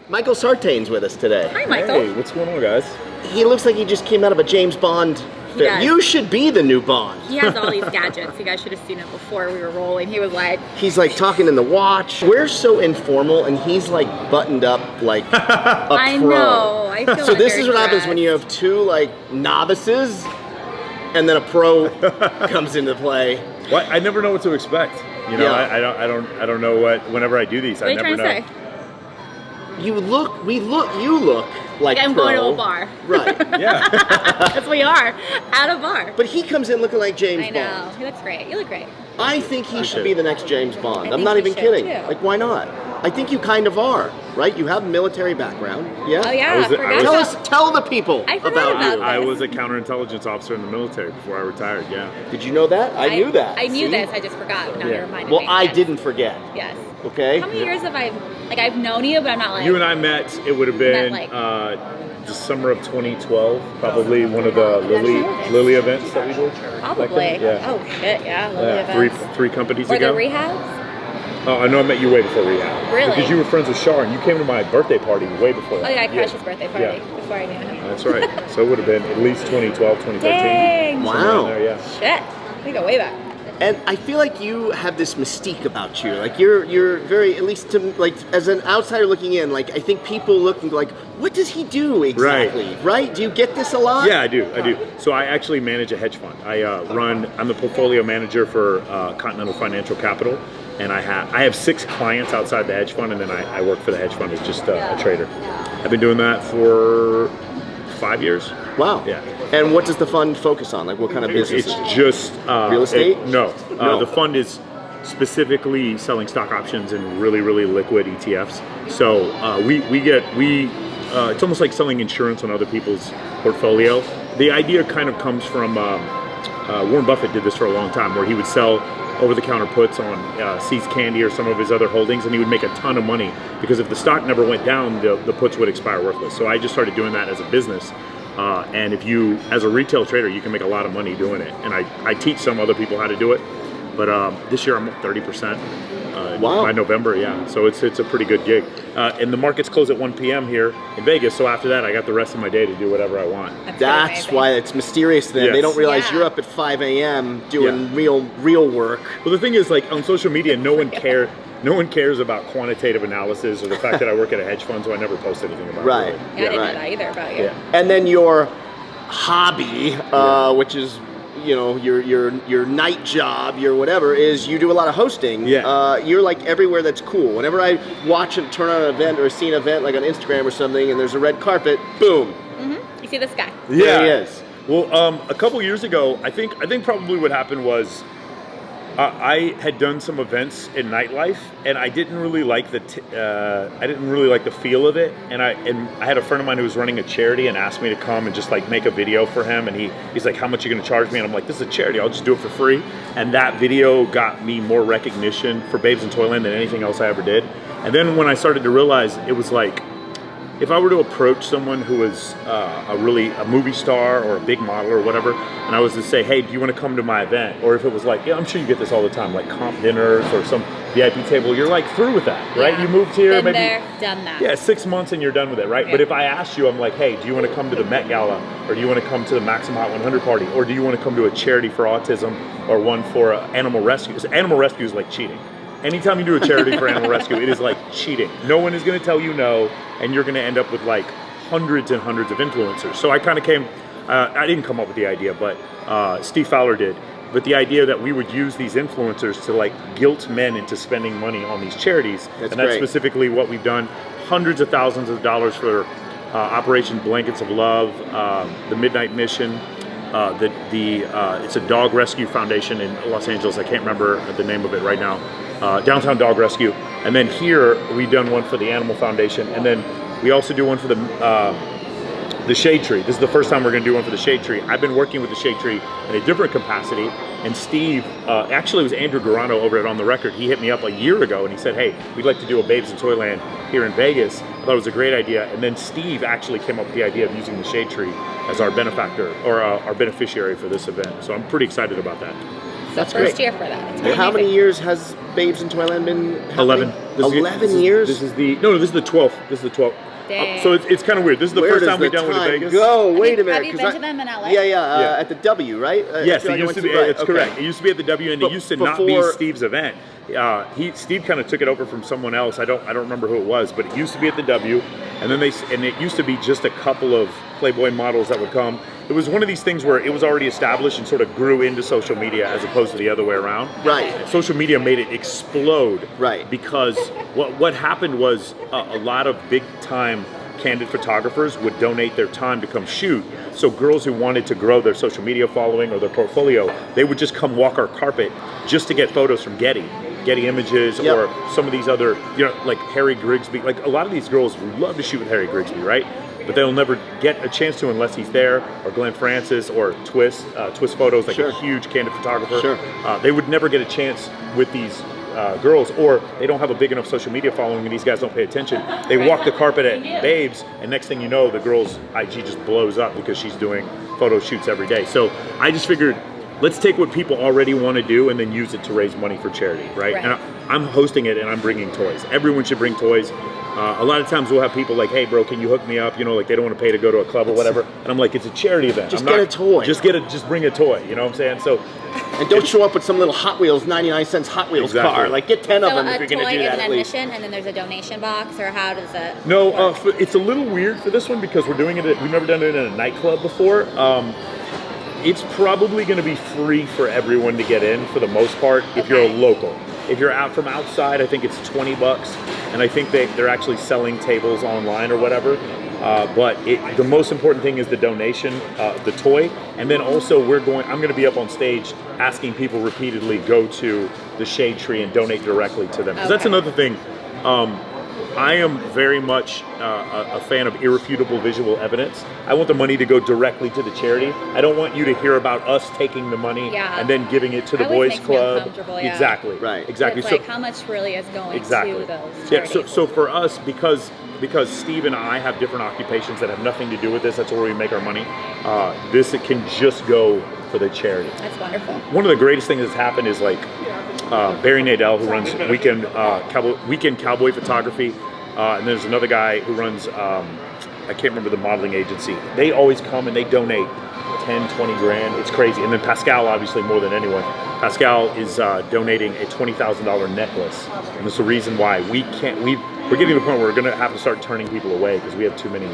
Michael Sartain's with us today. Hi, Michael. Hey, what's going on, guys? He looks like he just came out of a James Bond film. You should be the new Bond. He has all these gadgets. You guys should have seen it before we were rolling. He was like... He's like talking in the watch. We're so informal, and he's like buttoned up like a pro. I know. I feel So like this is what happens when you have two like novices, and then a pro comes into play. What? I never know what to expect. You know, Yeah. I don't know what. Whenever I do these, What are I you never trying know. to say? You look like I'm pro. going to a bar. Right. Yeah. That's what we are. At a bar. But he comes in looking like James I know. Bond. He looks great. You look great. I think he should be the next James Bond. I I'm think not he even should, kidding. too. Like, why not? I think you kind of are, right? You have a military background. Yeah? Oh, yeah. I was- forgot I was- about- Tell the people I forgot about about you. I was a counterintelligence officer in the military before I retired. Yeah. Did you know that? I knew that. I knew See? this. I just forgot. Now Yeah. you reminded Well, me. I Yes. didn't forget. Yes. Okay? How many years have I... Like, I've known you, but I'm not like... You and I met. It would have been Met, the summer of 2012, probably one of the Lily events that we did. Probably. Yeah. Oh, shit. Yeah. Lily Yeah, events. three companies Or ago. the rehabs? Oh, I know I met you way before rehab. Really? Because you were friends with Shar, and you came to my birthday party way before that. Oh, yeah. I crashed his birthday party Yeah. before I knew him. That's right. So it would have been at least 2012, 2013. Dang. Wow. Somewhere in there, yeah. Shit. We go way back. And I feel like you have this mystique about you. Like you're very, at least to like as an outsider looking in, like I think people look and go like, what does he do exactly? Right? Do you get this a lot? Yeah, I do. So I actually manage a hedge fund. I'm the portfolio manager for Continental Financial Capital, and I have 6 clients outside the hedge fund, and then I work for the hedge fund as just a trader. I've been doing that for 5 years. Wow. Yeah. And what does the fund focus on? Like what kind of business? It's just Real estate? No. No. The fund is specifically selling stock options and really liquid ETFs. So it's almost like selling insurance on other people's portfolio. The idea kind of comes from Warren Buffett did this for a long time, where he would sell over-the-counter puts on See's Candy or some of his other holdings, and he would make a ton of money because if the stock never went down, the puts would expire worthless. So I just started doing that as a business. And if you, as a retail trader, you can make a lot of money doing it. And I teach some other people how to do it. But this year I'm up 30%. Wow. By November, yeah. So it's a pretty good gig. And the markets close at 1 p.m. here in Vegas. So after that, I got the rest of my day to do whatever I want. That's why it's mysterious to them. Yes. They don't realize Yeah. you're up at 5 a.m. doing real work. Well, the thing is, like on social media, no one cares about quantitative analysis or the fact that I work at a hedge fund, so I never post anything about Right. it. Yeah, I didn't right. know that either about you. Yeah. And then your hobby, which is your night job, your whatever, is you do a lot of hosting. Yeah. You're like everywhere that's cool. Whenever I watch and turn on an event or see an event like on Instagram or something, and there's a red carpet, boom, You see this guy? there he is. Well, a couple years ago, I think probably what happened was I had done some events in nightlife, and I didn't really like the feel of it. And I had a friend of mine who was running a charity and asked me to come and just like make a video for him. And he's like, "How much are you going to charge me?" And I'm like, "This is a charity. I'll just do it for free." And that video got me more recognition for Babes in Toyland than anything else I ever did. And then when I started to realize, it was like, if I were to approach someone who was a movie star or a big model or whatever, and I was to say, "Hey, do you want to come to my event?" Or if it was like, yeah, I'm sure you get this all the time, like comp dinners or some VIP table, you're like through with that, right? Yeah. You moved here, Been maybe there, done that. Yeah, 6 months and you're done with it, right? Yeah. But if I asked you, I'm like, "Hey, do you want to come to the Met Gala, or do you want to come to the Maxim Hot 100 party, or do you want to come to a charity for autism or one for animal rescue?" Animal rescue is like cheating. Anytime you do a charity for animal rescue, it is like cheating. No one is going to tell you no, and you're going to end up with like hundreds and hundreds of influencers. So I kind of came, I didn't come up with the idea, but Steve Fowler did. But the idea that we would use these influencers to like guilt men into spending money on these charities. That's great. Specifically what we've done. Hundreds of thousands of dollars for Operation Blankets of Love, the Midnight Mission. It's a dog rescue foundation in Los Angeles. I can't remember the name of it right now. Downtown Dog Rescue. And then here we've done one for the Animal Foundation, and then we also do one for the Shade Tree. This is the first time we're going to do one for the Shade Tree. I've been working with the Shade Tree in a different capacity, and Steve, actually it was Andrew Garano over at On the Record. He hit me up a year ago and he said, "Hey, we'd like to do a Babes in Toyland here in Vegas." I thought it was a great idea. And then Steve actually came up with the idea of using the Shade Tree as our benefactor or our beneficiary for this event. So I'm pretty excited about that. That's First great. year for that. It's Well, how amazing. many years has Babes in Toyland been happening? 11. 11 years? This is the 12th. This is the 12th. Dang. So it's kind of weird. This is the Where first does time we've the done with time Vegas. go? Wait a minute. Have you been to them in LA? Yeah, at the W, right? Yes, I feel it like I used to be. went right, It's correct. It used to be at the W, and it used to not be before- Steve's event. Steve kind of took it over from someone else. I don't remember who it was, but it used to be at the W, and then it used to be just a couple of Playboy models that would come. It was one of these things where it was already established and sort of grew into social media as opposed to the other way around. Right. Social media made it explode. Right. Because what happened was a lot of big time candid photographers would donate their time to come shoot. So girls who wanted to grow their social media following or their portfolio, they would just come walk our carpet just to get photos from Getty Images, Yep. or some of these other, like Harry Grigsby. Like a lot of these girls love to shoot with Harry Grigsby, right? But they'll never get a chance to unless he's there, or Glenn Francis, or Twist Photos, like Sure. a huge candid photographer. Sure. They would never get a chance with these girls, or they don't have a big enough social media following and these guys don't pay attention. They walk the carpet at Babes, and next thing you know, the girl's IG just blows up because she's doing photo shoots every day. So I just figured, let's take what people already want to do and then use it to raise money for charity, right? And I'm hosting it and I'm bringing toys. Everyone should bring toys. A lot of times we'll have people like, hey bro, can you hook me up? Like they don't want to pay to go to a club or whatever. And I'm like, it's a charity event. Just get a toy. Just bring a toy, you know what I'm saying? So, and don't show up with some little Hot Wheels, 99 cents Hot Wheels car. Like get 10 of them if you're going to do that So a at toy is least. an admission, and then there's a donation box, or how does it No, it's a little weird for this one because we're doing it. We've never done it in a nightclub before. It's probably going to be free for everyone to get in for the most part if you're a local. If you're out from outside, I think it's $20, and I think they're actually selling tables online or whatever. But the most important thing is the donation, the toy, and then also I'm going to be up on stage asking people repeatedly go to the Shade Tree and donate directly to them. Because that's another thing. I am very much a fan of irrefutable visual evidence. I want the money to go directly to the charity. I don't want you to hear about us taking the money and then giving it to the boys club. Exactly. Right. Exactly. So it's like how much really is going to those charities? Yeah. So for us, because Steve and I have different occupations that have nothing to do with this, that's where we make our money. It can just go for the charity. That's wonderful. One of the greatest things that's happened is like Barry Nadell, who runs Weekend Cowboy Photography, and there's another guy who runs I can't remember the modeling agency. They always come and they donate 10, 20 grand. It's crazy. And then Pascal, obviously more than anyone, Pascal is donating a $20,000 necklace, and that's the reason why we're getting to the point where we're going to have to start turning people away because we have too many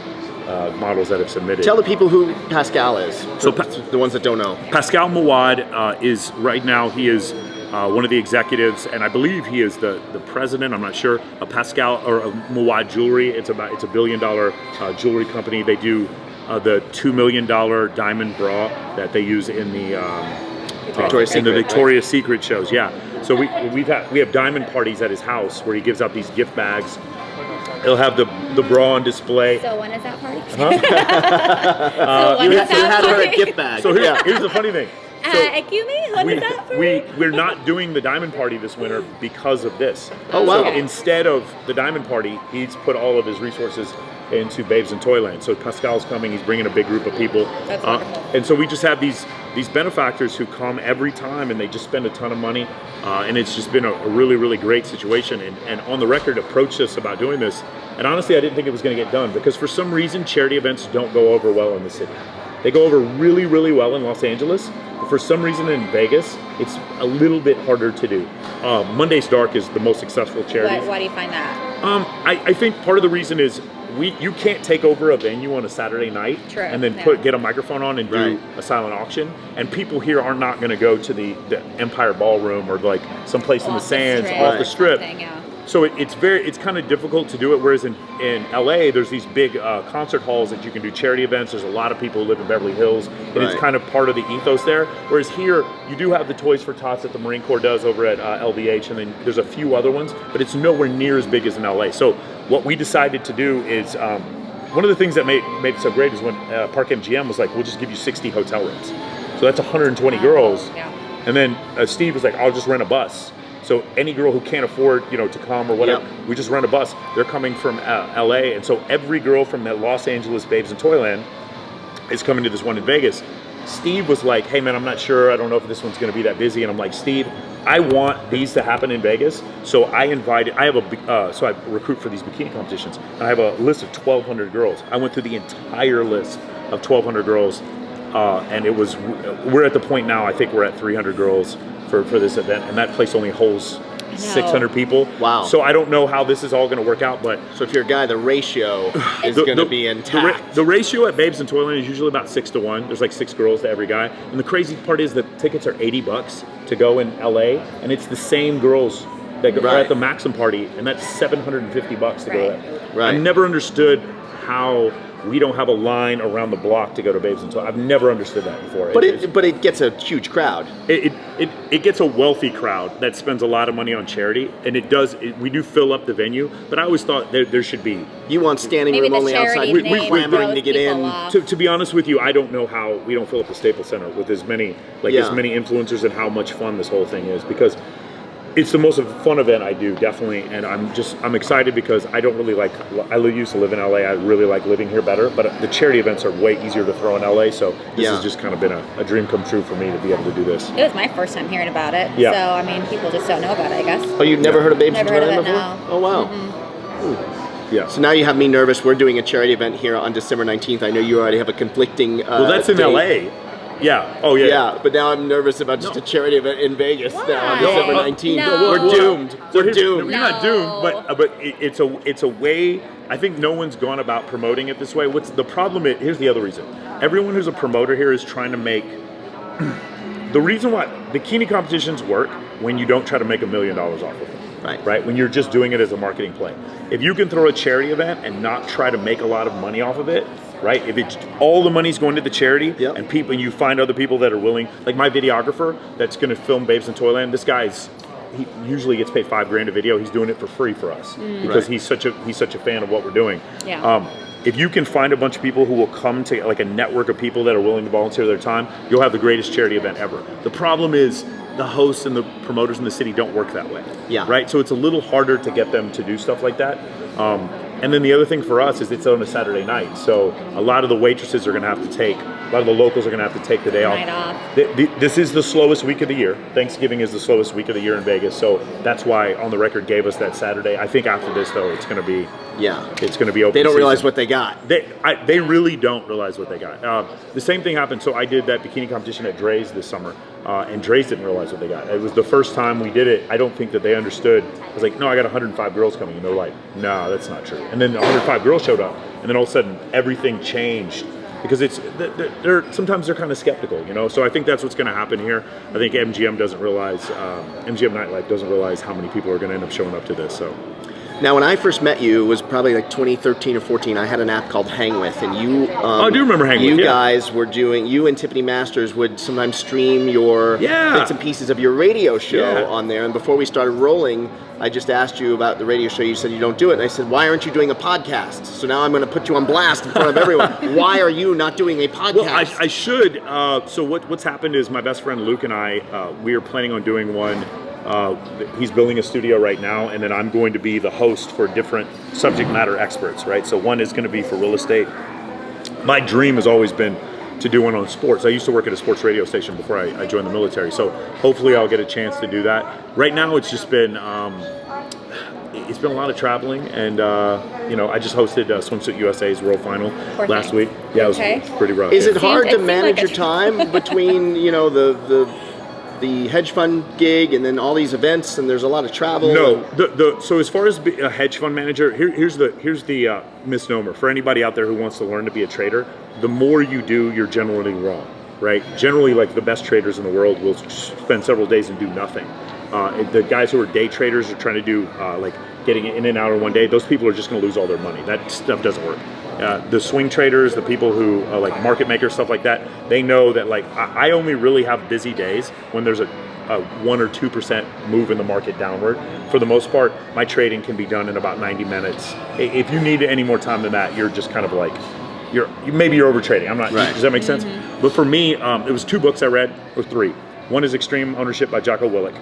models that have submitted. Tell the people who Pascal is, so the ones that don't know. Pascal Mawad is right now, he is one of the executives, and I believe he is the president, I'm not sure, of Pascal or of Mawad Jewelry. It's a $1 billion jewelry company. They do the $2 million diamond bra that they use in the Victoria's Secret shows. Yeah. So we have diamond parties at his house where he gives out these gift bags. He'll have the bra on display. So when is that party? You had her a gift bag. So here's the funny thing. Excuse me? When is that party? We're not doing the diamond party this winter because of this. Oh, wow. So instead of the diamond party, he's put all of his resources into Babes in Toyland. So Pascal's coming, he's bringing a big group of people. That's wonderful. And so we just have these benefactors who come every time and they just spend a ton of money. And it's just been a really, really great situation. And on the record, approached us about doing this. And honestly, I didn't think it was going to get done because for some reason, charity events don't go over well in the city. They go over really, really well in Los Angeles. But for some reason in Vegas, it's a little bit harder to do. Monday's Dark is the most successful charity. Why do you find that? I think part of the reason is you can't take over a venue on a Saturday night and then get a microphone on and do a silent auction. And people here are not going to go to the Empire Ballroom or like someplace in the sands off the strip. So it's kind of difficult to do it. Whereas in LA, there's these big concert halls that you can do charity events. There's a lot of people who live in Beverly Hills, and it's kind of part of the ethos there. Whereas here, you do have the Toys for Tots that the Marine Corps does over at LVH, and then there's a few other ones, but it's nowhere near as big as in LA. So what we decided to do is one of the things that made it so great is when Park MGM was like, we'll just give you 60 hotel rooms. So that's 120 girls. And then Steve was like, I'll just rent a bus. So any girl who can't afford, to come or whatever, we just rent a bus. They're coming from LA, and so every girl from the Los Angeles Babes in Toyland is coming to this one in Vegas. Steve was like, hey man, I'm not sure. I don't know if this one's going to be that busy. And I'm like, Steve, I want these to happen in Vegas, so I have so I recruit for these bikini competitions, and I have a list of 1,200 girls. I went through the entire list of 1,200 girls, and we're at the point now, I think we're at 300 girls for this event, and that place only holds 600 people. Wow. So I don't know how this is all going to work out, but so if you're a guy, the ratio is going to be intact. The ratio at Babes and Toyland is usually about 6 to 1. There's like 6 girls to every guy. And the crazy part is that tickets are $80 to go in LA, and it's the same girls that are at the Maxim party, and that's $750 to go there. Right. I've never understood how we don't have a line around the block to go to Babes and Toyland. I've never understood that before. But it gets a huge crowd. It gets a wealthy crowd that spends a lot of money on charity, and we do fill up the venue. But I always thought there should be. You want standing room only outside. We clamoring to get in. To be honest with you, I don't know how we don't fill up the Staples Center with as many influencers and how much fun this whole thing is, because it's the most fun event I do, definitely, and I'm excited because I used to live in LA. I really like living here better, but the charity events are way easier to throw in LA, so this has just kind of been a dream come true for me to be able to do this. It was my first time hearing about it, so I mean, people just don't know about it, I guess. Oh, you've never heard of Babes and Toyland before? No. Oh, wow. Mm-hmm. Yeah. So now you have me nervous. We're doing a charity event here on December 19th. I know you already have a conflicting well, that's in date. LA. Yeah. Oh, yeah. Yeah, but now I'm nervous about just a charity event in Vegas now on December 19th. No. We're doomed. We're doomed. You're not doomed, but it's a way. I think no one's gone about promoting it this way. What's the problem? Here's the other reason. Everyone who's a promoter here is trying to make. The reason why bikini competitions work when you don't try to make $1 million off of them. Right. When you're just doing it as a marketing play. If you can throw a charity event and not try to make a lot of money off of it, right? If it's all the money's going to the charity, and you find other people that are willing, like my videographer that's going to film Babes in Toyland. This he usually gets paid $5,000 a video. He's doing it for free for us because he's such a fan of what we're doing. Yeah. If you can find a bunch of people who will come to like a network of people that are willing to volunteer their time, you'll have the greatest charity event ever. The problem is the hosts and the promoters in the city don't work that way. Yeah. Right? So it's a little harder to get them to do stuff like that. And then the other thing for us is it's on a Saturday night. So a lot of the waitresses are going to have to take, a lot of the locals are going to have to take the day off. This is the slowest week of the year. Thanksgiving is the slowest week of the year in Vegas. So that's why On the Record gave us that Saturday. I think after this, though, it's going to be it's going to be open. They don't season. realize what they got. They really don't realize what they got. The same thing happened. So I did that bikini competition at Dre's this summer, and Dre's didn't realize what they got. It was the first time we did it. I don't think that they understood. I was like, no, I got 105 girls coming, and they're like, no, that's not true. And then 105 girls showed up, and then all of a sudden everything changed. Because sometimes they're kind of skeptical, you know. So I think that's what's going to happen here. I think MGM doesn't realize, MGM Nightlife doesn't realize how many people are going to end up showing up to this. So. Now, when I first met you, it was probably like 2013 or 14. I had an app called Hang With, and you. I do remember Hang With. You guys were doing. You and Tiffany Masters would sometimes stream your bits and pieces of your radio show on there. And before we started rolling, I just asked you about the radio show. You said you don't do it, and I said, "Why aren't you doing a podcast?" So now I'm going to put you on blast in front of everyone. Why are you not doing a podcast? Well, I should. So what's happened is my best friend Luke and I, we are planning on doing one. He's building a studio right now, and then I'm going to be the host for different subject matter experts, right? So one is going to be for real estate. My dream has always been to do one on sports. I used to work at a sports radio station before I joined the military, so hopefully I'll get a chance to do that. Right now it's just been a lot of traveling, and I just hosted Swimsuit USA's World Final last week. Yeah, it was pretty rough. Is it hard to manage your time between the hedge fund gig and then all these events, and there's a lot of travel? No. So as far as a hedge fund manager, here's the misnomer for anybody out there who wants to learn to be a trader. The more you do, you're generally wrong, right? Generally, like the best traders in the world will spend several days and do nothing. The guys who are day traders are trying to do like getting in and out in one day. Those people are just going to lose all their money. That stuff doesn't work. The swing traders, the people who like market makers, stuff like that, they know that like I only really have busy days when there's a 1 or 2% move in the market downward. For the most part, my trading can be done in about 90 minutes. If you need any more time than that, you're just kind of like maybe you're over trading. I'm not. Right. Does that make sense? But for me, it was 2 books I read, or 3. One is Extreme Ownership by Jocko Willink.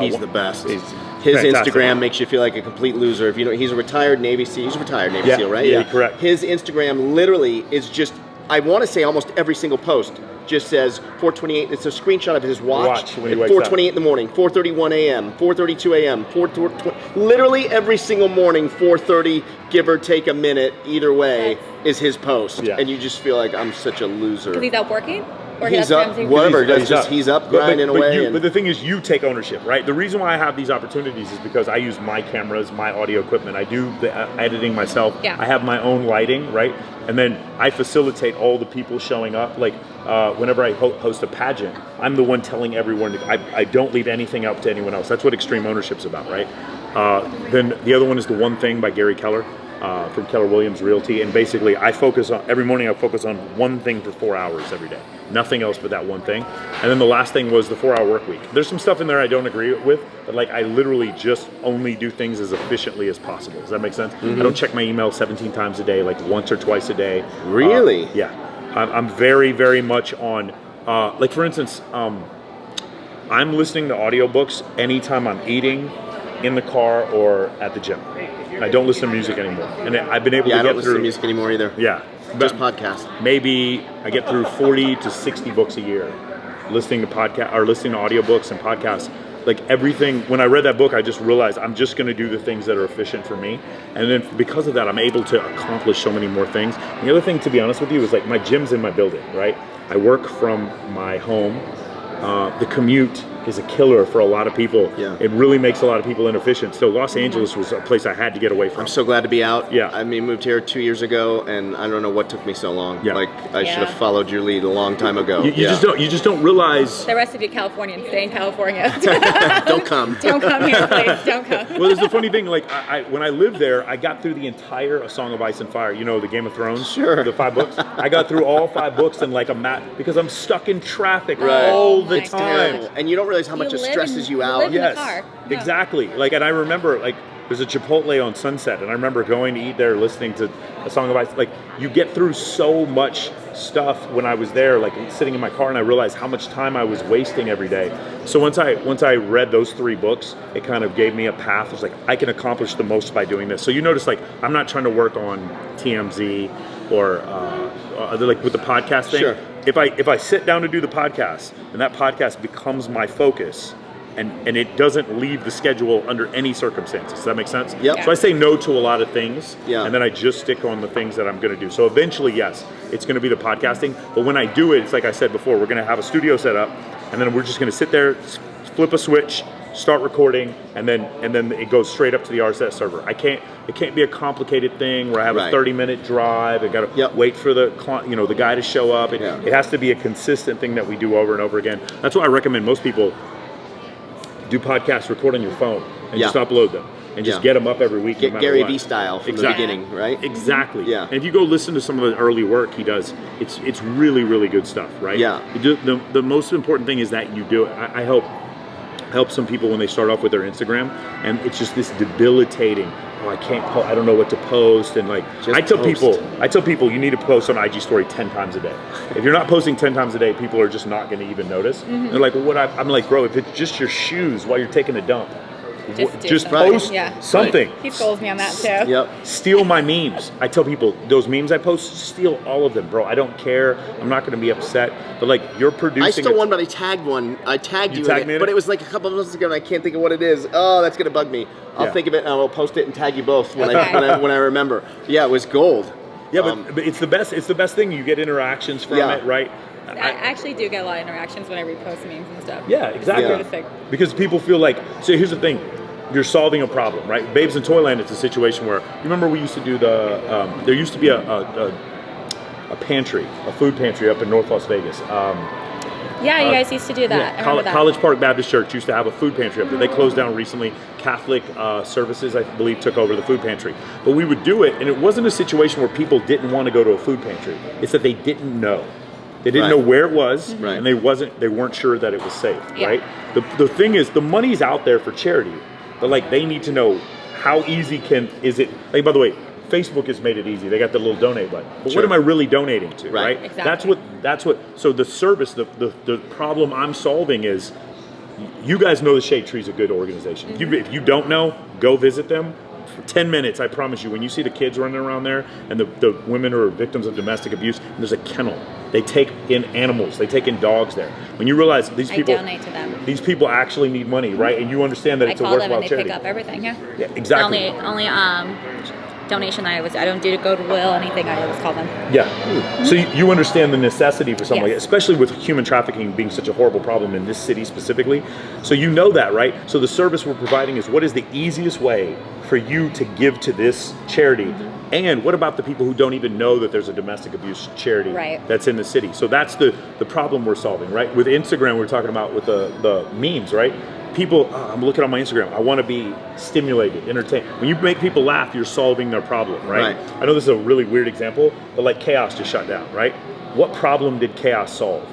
He's the best. His fantastic. Instagram makes you feel like a complete loser. If you know, he's a retired Navy SEAL. He's a retired Navy SEAL, right? Yeah, correct. His Instagram literally is just, I want to say almost every single post just says 4:28. It's a screenshot of his watch when he at wakes 4:28 in the morning, 4:31 a.m., 4:32 a.m., 4:20. Literally every single morning, 4:30, give or take a minute, either way, is his post. Yeah. And you just feel like I'm such a loser. Because he's out working? Or He's up, whatever. He's up grinding away. But the thing is, you take ownership, right? The reason why I have these opportunities is because I use my cameras, my audio equipment. I do the editing myself. Yeah. I have my own lighting, right? And then I facilitate all the people showing up. Like whenever I host a pageant, I'm the one telling everyone. I don't leave anything up to anyone else. That's what extreme ownership's about, right? Then the other one is The One Thing by Gary Keller. From Keller Williams Realty, and basically every morning I focus on one thing for 4 hours every day, nothing else but that one thing. And then the last thing was the 4-hour work week. There's some stuff in there I don't agree with, but like I literally just only do things as efficiently as possible. Does that make sense? I don't check my email 17 times a day, like once or twice a day. Really? Yeah. I'm very, very much on, like for instance, I'm listening to audiobooks anytime I'm eating, in the car, or at the gym. I don't listen to music anymore, and I've been able to get through. I don't listen to music anymore either. Yeah, just podcasts. Maybe I get through 40 to 60 books a year, listening to audiobooks and podcasts. Like everything. When I read that book, I just realized I'm just going to do the things that are efficient for me, and then because of that, I'm able to accomplish so many more things. And the other thing, to be honest with you, is like my gym's in my building, right? I work from my home. The commute is a killer for a lot of people. Yeah. It really makes a lot of people inefficient. So Los Angeles was a place I had to get away from. I'm so glad to be out. Yeah. I mean, moved here 2 years ago, and I don't know what took me so long. Yeah. Like I should have followed your lead a long time ago. You just don't realize. The rest of you Californians, stay in California. Don't come. Don't come here, please. Don't come. Well, there's the funny thing. Like when I lived there, I got through the entire A Song of Ice and Fire. You know, the Game of Thrones. Sure. The 5 books. I got through all 5 books in like a because I'm stuck in traffic Right. all the my time. gosh. And you don't realize how much it stresses you out. in the car. No. Exactly. Like, and I remember, like, there's a Chipotle on Sunset, and I remember going to eat there, listening to A Song of Ice. Like, you get through so much stuff when I was there, like sitting in my car, and I realized how much time I was wasting every day. So once I read those 3 books, it kind of gave me a path. It was like, I can accomplish the most by doing this. So you notice, like, I'm not trying to work on TMZ or like with the podcast thing. Sure. If I sit down to do the podcast, and that podcast becomes my focus, and it doesn't leave the schedule under any circumstances. Does that make sense? Yep. Yeah. So I say no to a lot of things, Yeah. and then I just stick on the things that I'm going to do. So eventually, yes, it's going to be the podcasting. But when I do it, it's like I said before, we're going to have a studio set up, and then we're just going to sit there, flip a switch, start recording, and then it goes straight up to the RSS server. It can't be a complicated thing where I have Right. a 30-minute drive. I got to wait for the guy to show up. It has to be a consistent thing that we do over and over again. That's why I recommend most people do podcasts, record on your phone, and just upload them, and just get them up every week. Get no matter Gary what. Vee style from Exactly. the beginning, right? Exactly. Yeah. And if you go listen to some of the early work he does, it's really, really good stuff, right? Yeah. The most important thing is that you do it. I help some people when they start off with their Instagram, and it's just this debilitating. Oh, I don't know what to post, and like Just I tell post. people you need to post on IG story 10 times a day. If you're not posting 10 times a day, people are just not going to even notice. They're like, well, I'm like, bro, if it's just your shoes while you're taking a dump, just something. post Yeah. something. He scolds me on that too. Yep. Steal my memes. I tell people, those memes I post, steal all of them, bro. I don't care. I'm not going to be upset. But like, you're producing. I stole one, but I tagged one. I tagged you tagged in me it, in but it? it was like a couple of months ago, and I can't think of what it is. Oh, that's gonna bug me. I'll think of it, and I'll post it and tag you both when I remember. Yeah, it was gold. Yeah, but it's the best. It's the best thing. You get interactions from it, right? I actually do get a lot of interactions when I repost memes and stuff. Yeah, exactly. It's the weirdest thing. Because people feel like, so here's the thing, you're solving a problem, right? Babes in Toyland, it's a situation where, you remember we used to do there used to be a pantry, a food pantry up in North Las Vegas. Yeah, you guys used to do that. I remember that. College Park Baptist Church used to have a food pantry up there. They closed down recently. Catholic Services, I believe, took over the food pantry. But we would do it, and it wasn't a situation where people didn't want to go to a food pantry. It's that they didn't know. They didn't know where it was, and they weren't sure that it was safe, right? The thing is, the money's out there for charity, but like they need to know how easy is it. Like, by the way, Facebook has made it easy. They got the little donate button. But what am I really donating to, right? Exactly. That's what. So the service, the problem I'm solving is, you guys know the Shade Tree's a good organization. If you don't know, go visit them. For 10 minutes, I promise you, when you see the kids running around there and the women who are victims of domestic abuse, and there's a kennel. They take in animals. They take in dogs there. When you realize these people, I donate to them. These people actually need money, right? And you understand that it's a worthwhile charity. I call them and they pick up everything. Yeah, exactly. Only donation I don't do to goodwill, anything. I always call them. Yeah. So you understand the necessity for something like that, especially with human trafficking being such a horrible problem in this city specifically. So you know that, right? So the service we're providing is what is the easiest way for you to give to this charity. And what about the people who don't even know that there's a domestic abuse charity that's in the city? So that's the problem we're solving, right? With Instagram, we're talking about with the memes, right? People, I'm looking on my Instagram, I want to be stimulated, entertained. When you make people laugh, you're solving their problem, right? I know this is a really weird example, but like Chaos just shut down, right? What problem did Chaos solve?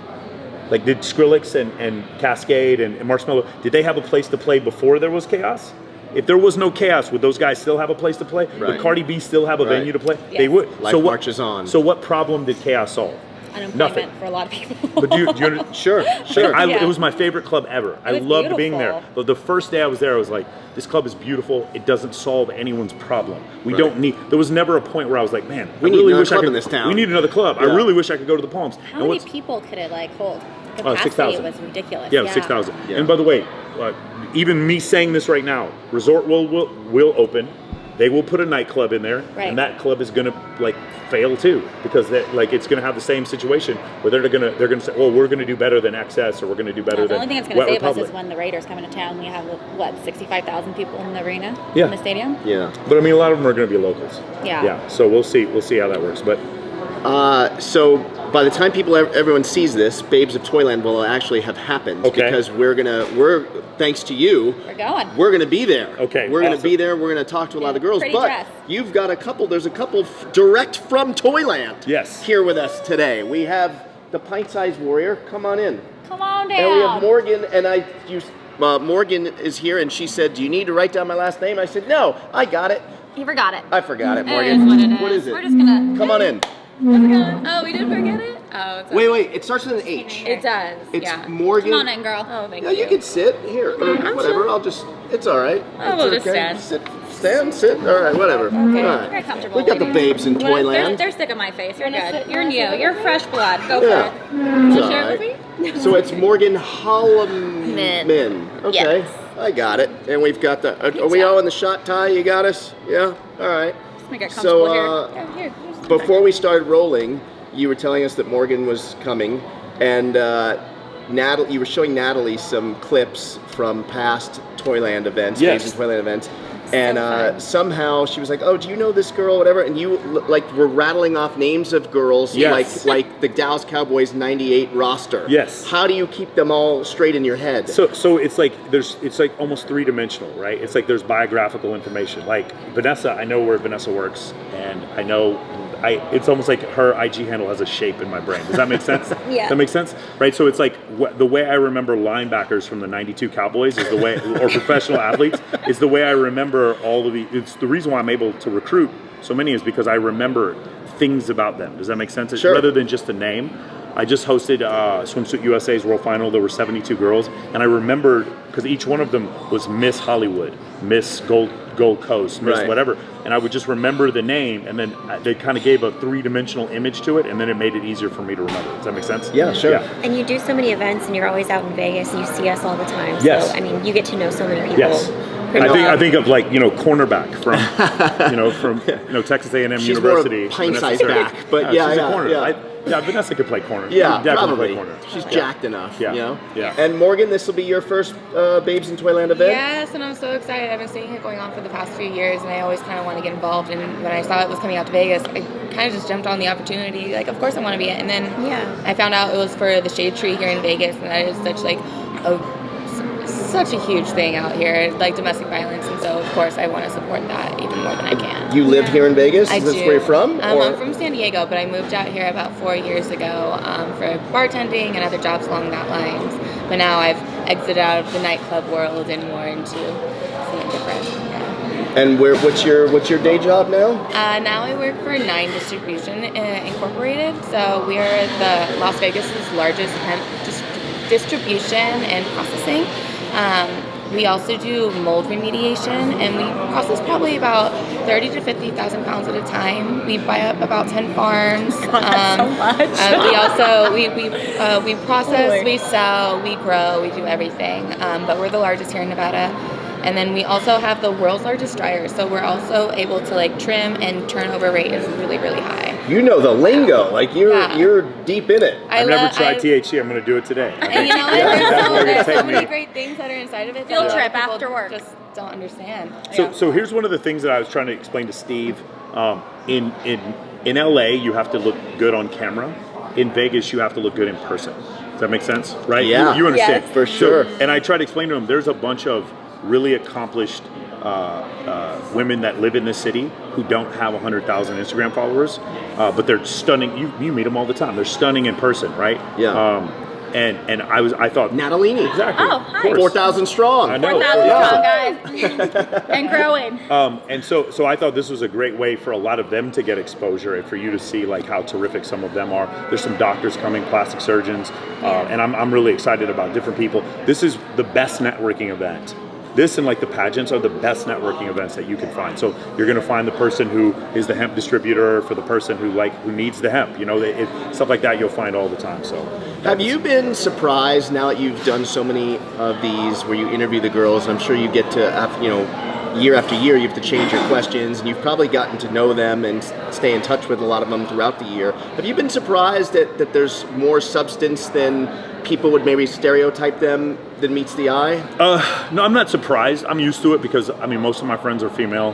Like, did Skrillex and Cascade and Marshmello, did they have a place to play before there was Chaos? If there was no Chaos, would those guys still have a place to play? Would Cardi B still have a venue to play? Yes. They would. Life marches on. So what problem did Chaos solve? Unemployment for a lot of people. But do you Sure. It was my favorite club ever. I loved being there. But the first day I was there, I was like, this club is beautiful. It doesn't solve anyone's problem. We don't need. There was never a point where I was like, man, we need another club in this town. We need another club. I really wish I could go to the Palms. How many people could it hold? The capacity 6,000. was ridiculous. Yeah, 6,000. And by the way, even me saying this right now, Resort will open. They will put a nightclub in there, and that club is gonna fail too, because it's gonna have the same situation where they're gonna say, well, we're gonna do better than XS, or we're gonna do better than. The only thing that's gonna save us is when the Raiders come into town. We have 65,000 people in the arena, in the stadium. Yeah, but I mean, a lot of them are gonna be locals. Yeah. So we'll see how that works, but. So by the time everyone sees this, Babes of Toyland will actually have happened, because we're thanks to you, we're gonna be there. We're gonna be there. We're gonna talk to a lot of girls. But you've got there's a couple direct from Toyland. Here with us today. We have the pint-sized warrior. Come on in. Come on down. And we have Morgan, and Morgan is here, and she said, "Do you need to write down my last name?" I said, "No, I got it." You forgot it. I forgot it, Morgan. What is it? We're just gonna come on in. Oh, we did forget it? Oh, it's okay. Wait, it starts with an H. It does. It's Morgan. Come on in, girl. Oh, thank you. You can sit here or whatever. It's all right. Oh, we'll just stand. Sit. All right, whatever. Okay. All right. Very comfortable. We got the Babes in Toyland. They're sick of my face. You're good. You're new. You're fresh blood. Go for it. Want to share it with me? So it's Morgan Holloman. Okay. Yes. I got it. And we've got are we all in the shot tie? You got us? Yeah? All right. Just make it comfortable here. Before we started rolling, you were telling us that Morgan was coming, and Natalie, you were showing Natalie some clips from past Toyland events, Babes in Toyland events, and somehow she was like, "Oh, do you know this girl?" Whatever, and you were rattling off names of girls, like the Dallas Cowboys '98 roster. Yes. How do you keep them all straight in your head? So it's like almost three-dimensional, right? It's like there's biographical information. Like Vanessa, I know where Vanessa works, and I know. It's almost like her IG handle has a shape in my brain. Does that make sense? Yeah. That makes sense? Right? So it's like the way I remember linebackers from the 92 Cowboys is the way, or professional athletes, is the way I remember all of it's the reason why I'm able to recruit so many is because I remember things about them. Does that make sense? Sure. Rather than just a name. I just hosted Swimsuit USA's World Final. There were 72 girls, and I remembered because each one of them was Miss Hollywood, Miss Gold Coast, Miss whatever, and I would just remember the name, and then they kind of gave a three-dimensional image to it, and then it made it easier for me to remember. Does that make sense? Yeah, sure. Yeah. And you do so many events, and you're always out in Vegas, and you see us all the time. Yes. So I mean, you get to know so many people. Yes. I think of cornerback from Texas A&M University. More pint-sized back, but she's a corner. Yeah, Vanessa could play corner. Yeah, probably. Play corner. She's jacked enough, Yeah. you know? Yeah. And Morgan, this will be your first Babes in Toyland event? Yes, and I'm so excited. I've been seeing it going on for the past few years, and I always kind of want to get involved. And when I saw it was coming out to Vegas, I kind of just jumped on the opportunity. Like, of course I want to be it. And then I found out it was for the Shade Tree here in Vegas, and that is such a huge thing out here, like domestic violence, and so of course I want to support that even more than I can. You live here in Vegas? I Is this do. where you're from? I'm from San Diego, but I moved out here about 4 years ago for bartending and other jobs along that lines. But now I've exited out of the nightclub world and more into something different. Yeah. And what's your day job now? Now I work for 9 Distribution Incorporated. So we are the Las Vegas's largest hemp distribution and processing. We also do mold remediation, and we process probably about 30 to 50,000 pounds at a time. We buy up about 10 farms. That's so much. We also we process, we sell, we grow, we do everything. But we're the largest here in Nevada. And then we also have the world's largest dryer, so we're also able to like trim, and turnover rate is really, really high. You know the lingo, like you're deep in it. I've never tried THC. I'm going to do it today. And you know, there's so many great things that are inside of it. Field that trip people after work. Just don't understand. So here's one of the things that I was trying to explain to Steve. In LA, you have to look good on camera. In Vegas, you have to look good in person. Does that make sense? Right? Yeah. You understand. Yes. For sure. And I try to explain to him, there's a bunch of really accomplished women that live in this city who don't have 100,000 Instagram followers, but they're stunning. You meet them all the time. They're stunning in person, right? Yeah. And I thought Natalini. Exactly. Oh, hi. 4,000 strong. I know. 4,000 strong, guys. And growing. And so I thought this was a great way for a lot of them to get exposure and for you to see like how terrific some of them are. There's some doctors coming, plastic surgeons, and I'm really excited about different people. This is the best networking event. This and like the pageants are the best networking events that you can find. So you're going to find the person who is the hemp distributor for the person who needs the hemp. You know, stuff like that you'll find all the time. So, have you been surprised now that you've done so many of these where you interview the girls? I'm sure you get to, year after year, you have to change your questions, and you've probably gotten to know them and stay in touch with a lot of them throughout the year. Have you been surprised that there's more substance than people would maybe stereotype them than meets the eye? No, I'm not surprised. I'm used to it because most of my friends are female.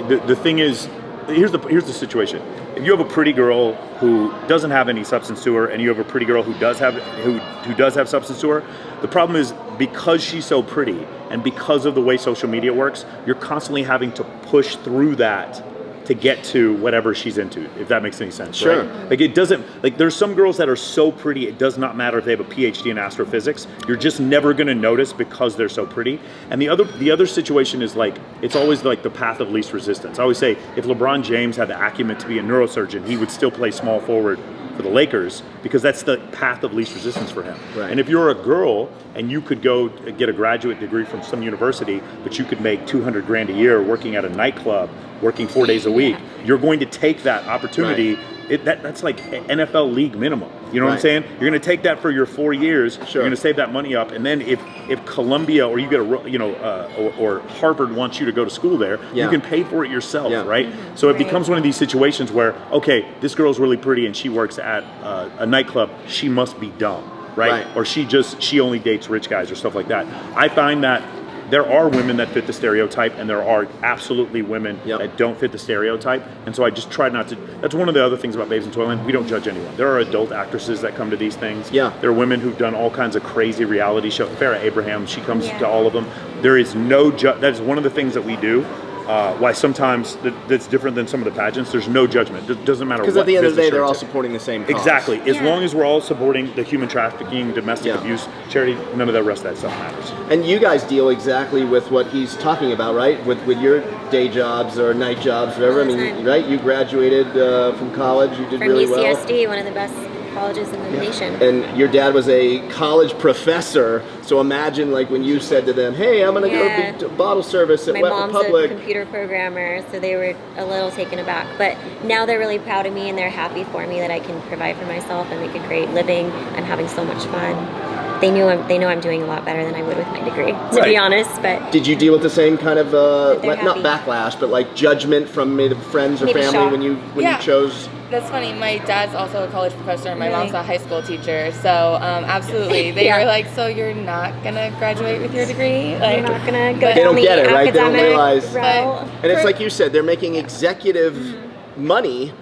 The thing is, here's the situation. If you have a pretty girl who doesn't have any substance to her, and you have a pretty girl who does have substance to her, the problem is because she's so pretty and because of the way social media works, you're constantly having to push through that to get to whatever she's into, if that makes any sense. Sure. Right? Like it doesn't, like there's some girls that are so pretty, it does not matter if they have a PhD in astrophysics. You're just never gonna notice because they're so pretty. And the other situation is like, it's always like the path of least resistance. I always say, if LeBron James had the acumen to be a neurosurgeon, he would still play small forward for the Lakers because that's the path of least resistance for him. Right. And if you're a girl and you could go get a graduate degree from some university, but you could make $200 grand a year working at a nightclub, working 4 days a week, you're going to take that opportunity. Right. That's like NFL league minimum. You know what I'm saying? You're going to take that for your 4 years. You're going to save that money up, and then if Columbia or you get or Harvard wants you to go to school there, you can pay for it yourself, right? So it becomes one of these situations where, okay, this girl's really pretty and she works at a nightclub. She must be dumb, right? Or she only dates rich guys or stuff like that. I find that there are women that fit the stereotype, and there are absolutely women that don't fit the stereotype. And so I just try not to. That's one of the other things about Babes in Toyland. We don't judge anyone. There are adult actresses that come to these things. There are women who've done all kinds of crazy reality shows. Farrah Abraham, she comes to all of them. There is no that is one of the things that we do. Why sometimes that's different than some of the pageants. There's no judgment. It doesn't matter what. Because at the end of the day, they're all supporting the same cause. Exactly. As long as we're all supporting the human trafficking, domestic abuse, charity, none of the rest of that stuff matters. And you guys deal exactly with what he's talking about, right? With your day jobs or night jobs, whatever. I mean, right? You graduated from college. You did really well. From UCSD, one of the best colleges in the nation. And your dad was a college professor, so imagine like when you said to them, hey, I'm going to go to bottle service at Wet Republic. My mom's a computer programmer, so they were a little taken aback. But now they're really proud of me and they're happy for me that I can provide for myself and make a great living. I'm having so much fun. They know I'm doing a lot better than I would with my degree, to be honest. But did you deal with the same kind of not backlash, but like judgment from maybe friends or family shock. when you chose? That's funny. My dad's also a college professor, and my mom's a high school teacher. So absolutely, they were like, "So you're not gonna graduate with your degree? Like, you're not gonna go they down don't get it, right? They don't realize. route." And it's like you said, they're making executive money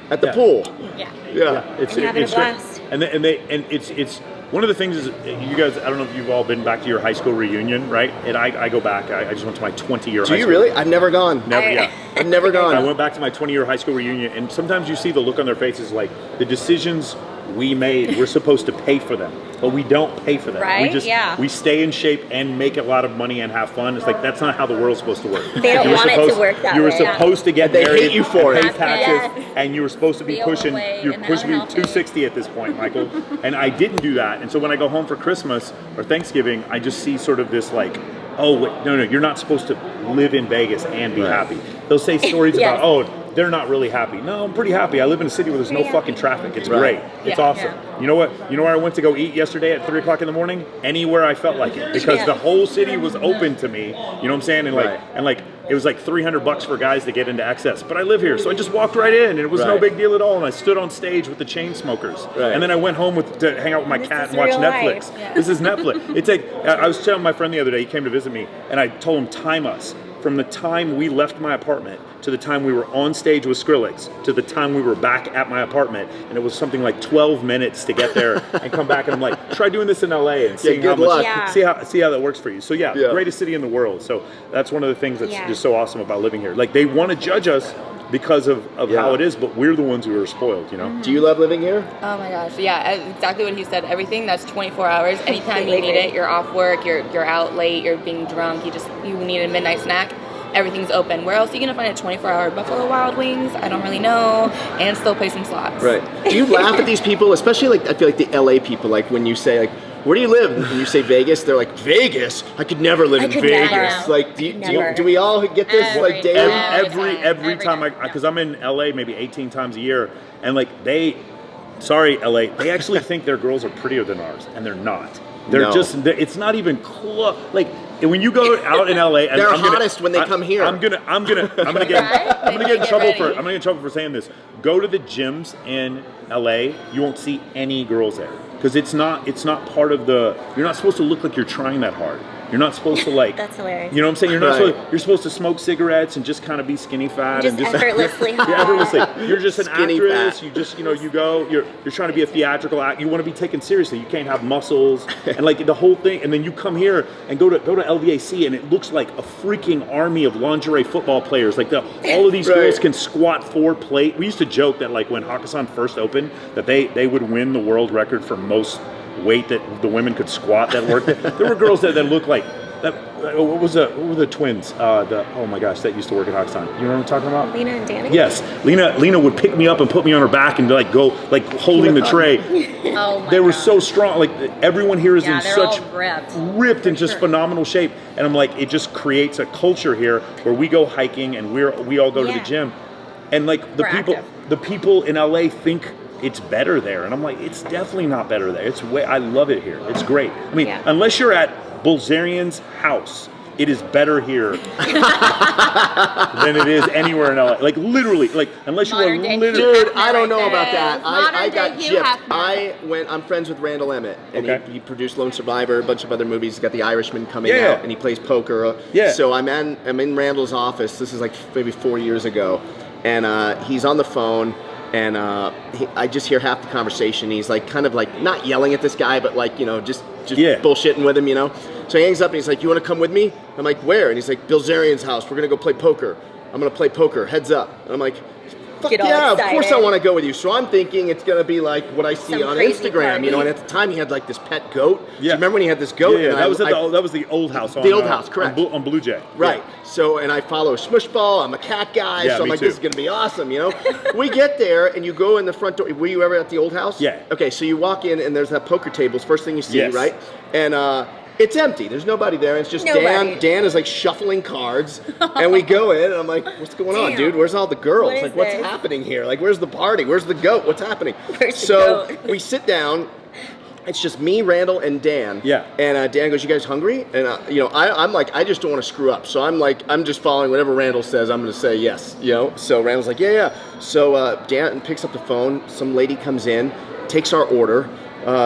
at the pool. It's having a blast. And it's one of the things is you guys. I don't know if you've all been back to your high school reunion, right? And I go back. I just went to my 20-year. Do you really? I've never gone. Never. I've never gone. I went back to my 20-year high school reunion, and sometimes you see the look on their faces like the decisions we made, we're supposed to pay for them. but we don't pay for that. Right? We stay in shape and make a lot of money and have fun. It's like, that's not how the world's supposed to work. They don't want it to work that way. You were supposed to get They married, hate you for and it. pay taxes, and you were supposed to be pushing, you're pushing me 260 at this point, Michael. And I didn't do that. And so when I go home for Christmas or Thanksgiving, I just see sort of this like, oh, wait, no, you're not supposed to live in Vegas and be happy. They'll say stories about, oh, they're not really happy. No, I'm pretty happy. I live in a city where there's no fucking traffic. It's great. It's awesome. You know what? You know where I went to go eat yesterday at 3 o'clock in the morning? Anywhere I felt like it, because the whole city was open to me. You know what I'm saying? And like it was like $300 for guys to get into access. But I live here, so I just walked right in, and it was no big deal at all. And I stood on stage with the chain smokers, and then I went home to hang out with my cat and watch Netflix. This is Netflix. It's like I was telling my friend the other day. He came to visit me, and I told him, time us from the time we left my apartment to the time we were on stage with Skrillex to the time we were back at my apartment, and it was something like 12 minutes to get there and come back. And I'm like, try doing this in LA and see how much, see how that works for you. So the greatest city in the world. So that's one of the things that's just so awesome about living here. Like, they want to judge us because of how it is, but we're the ones who are spoiled, you know? Do you love living here? Oh my gosh, yeah, exactly what he said. Everything that's 24 hours, anytime you need it, you're off work, you're out late, you're being drunk, you need a midnight snack, everything's open. Where else are you gonna find a 24-hour Buffalo Wild Wings? I don't really know, and still play some slots. Right. Do you laugh at these people, especially like, I feel like the LA people, like when you say like, where do you live? And you say Vegas, they're like, Vegas? I could never live in Vegas. Never. Like, do we all get this like daily? Every time because I'm in LA maybe 18 times a year, and like sorry LA, they actually think their girls are prettier than ours, and they're not. They're it's not even close. Like, when you go out in LA, and they're hottest when they come here. I'm gonna get in trouble for saying this. Go to the gyms in LA, you won't see any girls there, because it's not part of the. You're not supposed to look like you're trying that hard. You're not supposed to like. That's hilarious. You know what I'm saying? You're not. You're supposed to smoke cigarettes and just kind of be skinny fat just and just effortlessly hot. effortlessly. You're just an Skinny actress. fat. You just you go. You're trying to be a theatrical act. You want to be taken seriously. You can't have muscles and like the whole thing. And then you come here and go to LVAC, and it looks like a freaking army of lingerie football players. Like all of these girls can squat 4 plate. We used to joke that like when Hakkasan first opened, that they would win the world record for most weight that the women could squat that worked. There were girls that looked like that. What were the twins? Oh my gosh, that used to work at Hakkasan. You know what I'm talking about? Lena and Danny? Yes. Lena would pick me up and put me on her back and like go like holding the tray. They were so strong. Like, everyone here is in such ripped and just phenomenal shape. And I'm like, it just creates a culture here where we go hiking and we all go to the gym. And like the people in LA think it's better there, and I'm like, it's definitely not better there. I love it here. It's great. I mean, unless you're at Bulzarian's house, it is better here than it is anywhere in LA. Like, literally, like, unless you are literally. Dude, I don't know about that. I got gypped. I'm friends with Randall Emmett, and he produced Lone Survivor, a bunch of other movies. He's got The Irishman coming out, and he plays poker. So I'm in Randall's office. This is like maybe 4 years ago, and he's on the phone. And I just hear half the conversation. He's like, kind of like not yelling at this guy, but like, just bullshitting with him, So he hangs up and he's like, "You want to come with me?" I'm like, "Where?" And he's like, "Bill Zarian's house. We're gonna go play poker. I'm gonna play poker. Heads up." And I'm like, "Fuck yeah, of course I want to go with you." So I'm thinking it's gonna be like what I see on Instagram, And at the time he had like this pet goat. Yeah. Do you remember when he had this goat? Yeah, that was the old house. The old house, correct. On Blue Jay. Right. So, and I follow Smushball. I'm a cat guy. So I'm like, this is gonna be awesome, We get there and you go in the front door. Were you ever at the old house? Yeah. Okay, so you walk in and there's that poker tables. First thing you see, right? And it's empty. There's nobody there. It's just Dan. Dan is like shuffling cards, and we go in, and I'm like, "What's going on, dude? Where's all the girls? What's happening here? Like, where's the party? Where's the goat? What's happening?" So we sit down. It's just me, Randall, and Dan. Yeah. And Dan goes, "You guys hungry?" And I'm like, I just don't want to screw up. So I'm just following whatever Randall says. I'm going to say yes. So Randall's like, yeah. So Dan picks up the phone. Some lady comes in, takes our order,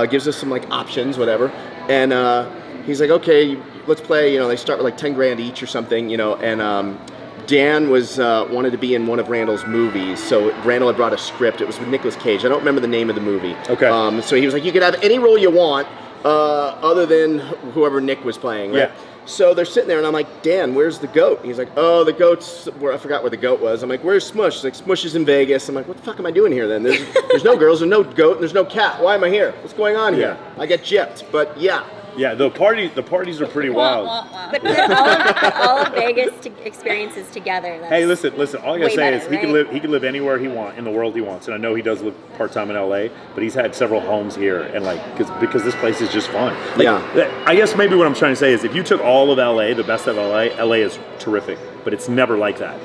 gives us some like options, whatever, and. He's like, "Okay, let's play." They start with like 10 grand each or something, and Dan wanted to be in one of Randall's movies, so Randall had brought a script. It was with Nicolas Cage. I don't remember the name of the movie. Okay. So he was like, "You could have any role you want, other than whoever Nick was playing. Right? Yeah. So they're sitting there, and I'm like, Dan, where's the goat? He's like, oh, the goat's where I forgot where the goat was. I'm like, where's Smush? He's like, Smush is in Vegas. I'm like, what the fuck am I doing here then? There's no girls, there's no goat, and there's no cat. Why am I here? What's going on here? I get gypped, but yeah. Yeah, the parties are pretty wild. But all of Vegas experiences together. Hey, listen. All I gotta say is he right? can live anywhere he wants in the world he wants, and I know he does live part time in LA, but he's had several homes here, and like because this place is just fun. Like, yeah. I guess maybe what I'm trying to say is if you took all of LA, the best of LA is terrific, but it's never like that.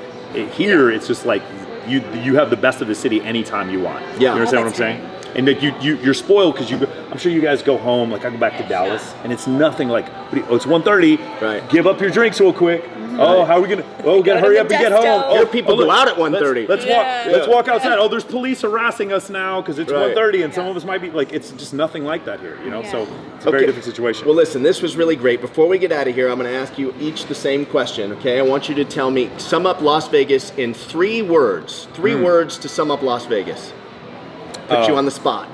Here, it's just like you have the best of the city anytime you want. Yeah. You understand what I'm saying? And that you're spoiled because I'm sure you guys go home. Like I go back to Dallas, and it's nothing like. It's 1:30. Right. Give up your drinks real quick. Oh, how are we gonna? Oh, gotta hurry up and get home. Oh, people go out at 1:30. Let's walk outside. Oh, there's police harassing us now because it's 1:30, and some of us might be like. It's just nothing like that here, you know. So it's a very different situation. Well, listen, this was really great. Before we get out of here, I'm going to ask you each the same question. Okay, I want you to sum up Las Vegas in 3 words. 3 words to sum up Las Vegas. Put you on the spot.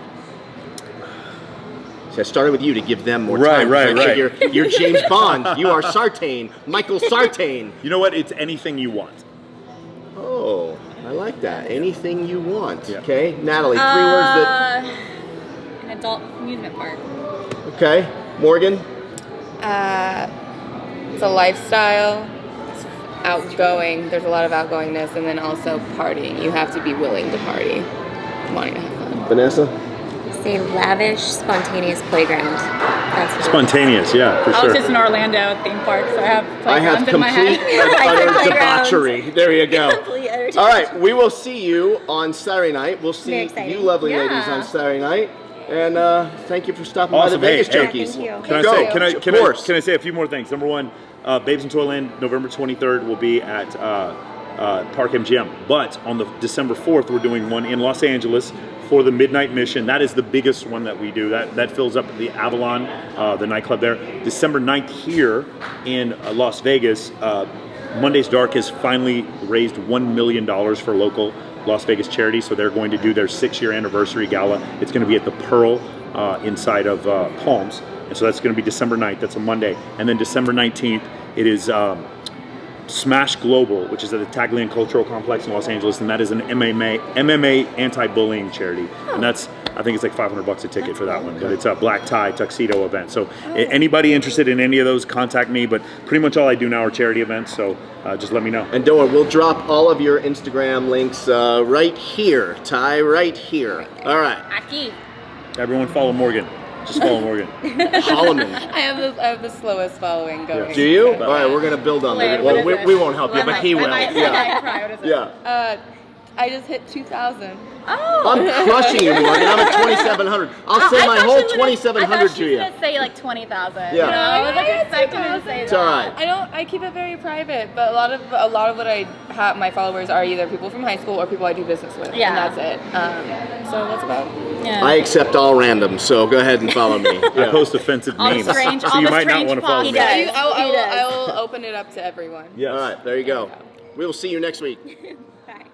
See, I started with you to give them more time. Right. You're James Bond. You are Sartain. Michael Sartain. You know what? It's anything you want. Oh, I like that. Anything you want. Yeah. Okay, Natalie. 3 words that. An adult amusement park. Okay, Morgan. It's a lifestyle. It's outgoing. There's a lot of outgoingness, and then also partying. You have to be willing to party, wanting to have fun. Vanessa. Say lavish, spontaneous playground. That's what Spontaneous, yeah, for I sure. was just in Orlando theme park, so I have I have playgrounds in my head. complete utter debauchery. There you go. Complete utter All right, we will see you on Saturday night. We'll see Very exciting. you lovely Yeah. ladies on Saturday night. And thank you for stopping by the Awesome. Hey, Vegas hey. Junkeez. Thank you. Can I say a few more things? Number one, Babes in Toyland, November 23rd will be at Park MGM. But on the December 4th, we're doing one in Los Angeles for the Midnight Mission. That is the biggest one that we do. That fills up the Avalon, the nightclub there. December 9th here in Las Vegas, Monday's Dark has finally raised $1 million for local Las Vegas charity, so they're going to do their 6-year anniversary gala. It's going to be at the Pearl inside of Palms, and so that's going to be December 9th. That's a Monday. And then December 19th, it is Smash Global, which is at the Taglian Cultural Complex in Los Angeles, and that is an MMA anti-bullying charity. And that's, I think it's like $500 a ticket for that one. But it's a black tie tuxedo event. So anybody interested in any of those, contact me. But pretty much all I do now are charity events, so just let me know. And don't worry, we'll drop all of your Instagram links right here, Ty, right here. All right. Aquí. Everyone follow Morgan. Just follow Morgan. Holloman. I have the slowest following going. Do you? All right, we're going to build on that. Well, we won't help you, but he will. Yeah. I just hit 2,000. Oh. I'm crushing you, Morgan. I'm at 2,700. I'll send my whole 2,700 to you. I thought she was going to say like 20,000. Yeah. You know, I was like expecting her to say It's that. all right. I keep it very private, but a lot of what I have, my followers are either people from high school or people I do business with. Yeah. And that's it. So that's about it. Yeah. I accept all random, so go ahead and follow me. I post offensive memes, so all you the might not strange want to follow posts. me. He does. I will open it up to everyone. Yes. All right, there you go. We will see you next week. Bye.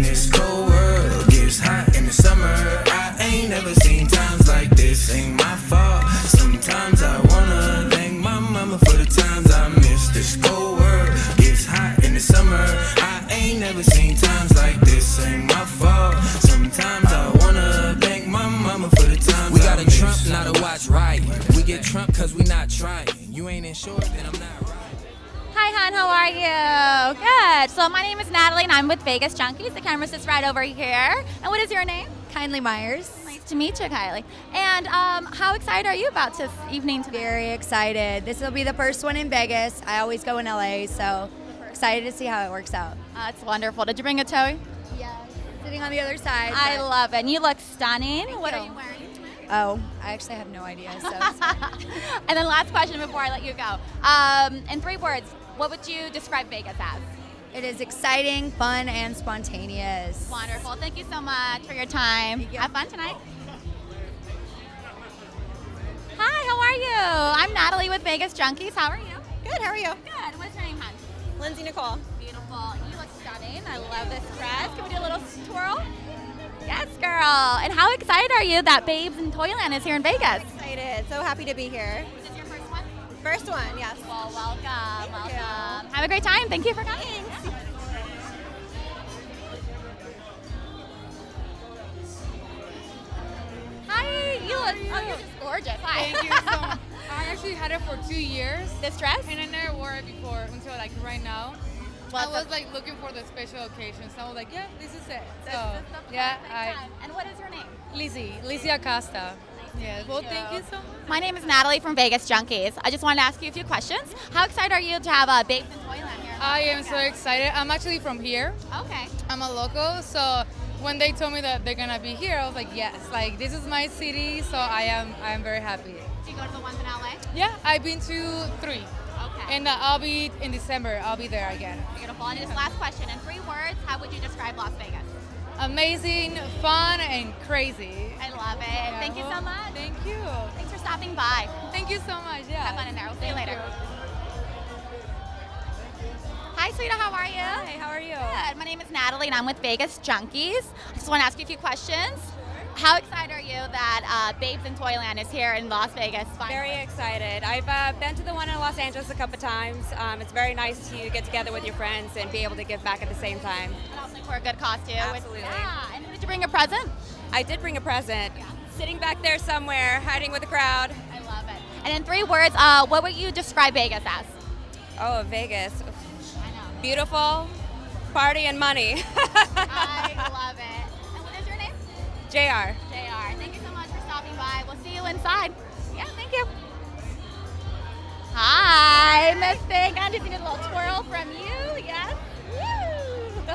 This cold world gets hot in the summer. I ain't never seen times like this. Ain't my fault. Sometimes I wanna thank my mama for the times I missed. This cold world gets hot in the summer. I ain't never seen times like this. Ain't my fault. Sometimes I wanna thank my mama for the times we got a Trump, not a watch riot. We get Trump cause we not trying. You ain't insured, then I'm not right. Hi, hon. How are you? Good. So my name is Natalie, and I'm with Vegas Junkeez. The camera sits right over here. And what is your name? Kindly Myers. Nice to meet you, Kylie. And how excited are you about this evening tonight? Very excited. This will be the first one in Vegas. I always go in LA, so excited to see how it works out. It's wonderful. Did you bring a toy? Yeah, sitting on the other side. I but- love it. And you look stunning. What you. are you wearing? Oh, I actually have no idea. So And then last question before I let you go. In 3 words, what would you describe Vegas as? it is exciting, fun, and spontaneous. Wonderful. Thank you so much for your time. Have fun tonight. Hi, how are you? I'm Natalie with Vegas Junkeez. How are you? Good, how are you? Good. What's your name, hon? Lindsay Nicole. Beautiful. You look stunning. I love this dress. Can we do a little twirl? Yes, girl. And how excited are you that Babes in Toyland is here in Vegas? Excited. So happy to be here. Is this your first one? First one, yes. Well, welcome. Thank you. Have a great time. Thank you for coming. Hi. You're just gorgeous. Hi. Thank you so much. I actually had it for 2 years. This dress? And I never wore it before until like right now. I was like looking for the special occasion, so I was like, yeah, this is it. So yeah, And what is your name? Lizzie Acosta. Yeah. Well, thank you so much. My name is Natalie from Vegas Junkeez. I just wanted to ask you a few questions. How excited are you to have Babes in Toyland here? I am so excited. I'm actually from here. Okay. I'm a local, so when they told me that they're gonna be here, I was like, yes, like this is my city, so I am very happy. Do you go to the ones in LA? Yeah, I've been to 3. Okay. And I'll be in December. I'll be there again. Beautiful. And just last question. In 3 words, how would you describe Las Vegas? Amazing, fun, and crazy. I love it. Yeah, Thank you so much. Thank you. Thanks for stopping by. Thank you so much. Yeah. Have fun in there. We'll see you later. Hi, Sweeta. How are you? Hi, how are you? Good. My name is Natalie, and I'm with Vegas Junkeez. I just want to ask you a few questions. How excited are you that Babes in Toyland is here in Las Vegas? Finally? Very excited. I've been to the one in Los Angeles a couple times. It's very nice to get together with your friends and be able to give back at the same time. And also for a good cause, too. Absolutely. Yeah. And did you bring a present? I did bring a present. Yeah. Sitting back there somewhere, hiding with the crowd. I love it. And in 3 words, what would you describe Vegas as? Oh, Vegas. I know. Beautiful, party and money. I love it. And what is your name? JR. JR. Thank you so much for stopping by. We'll see you inside. Yeah, thank you. Hi, Miss Thing. I just need a little twirl from you. Yes. Woo.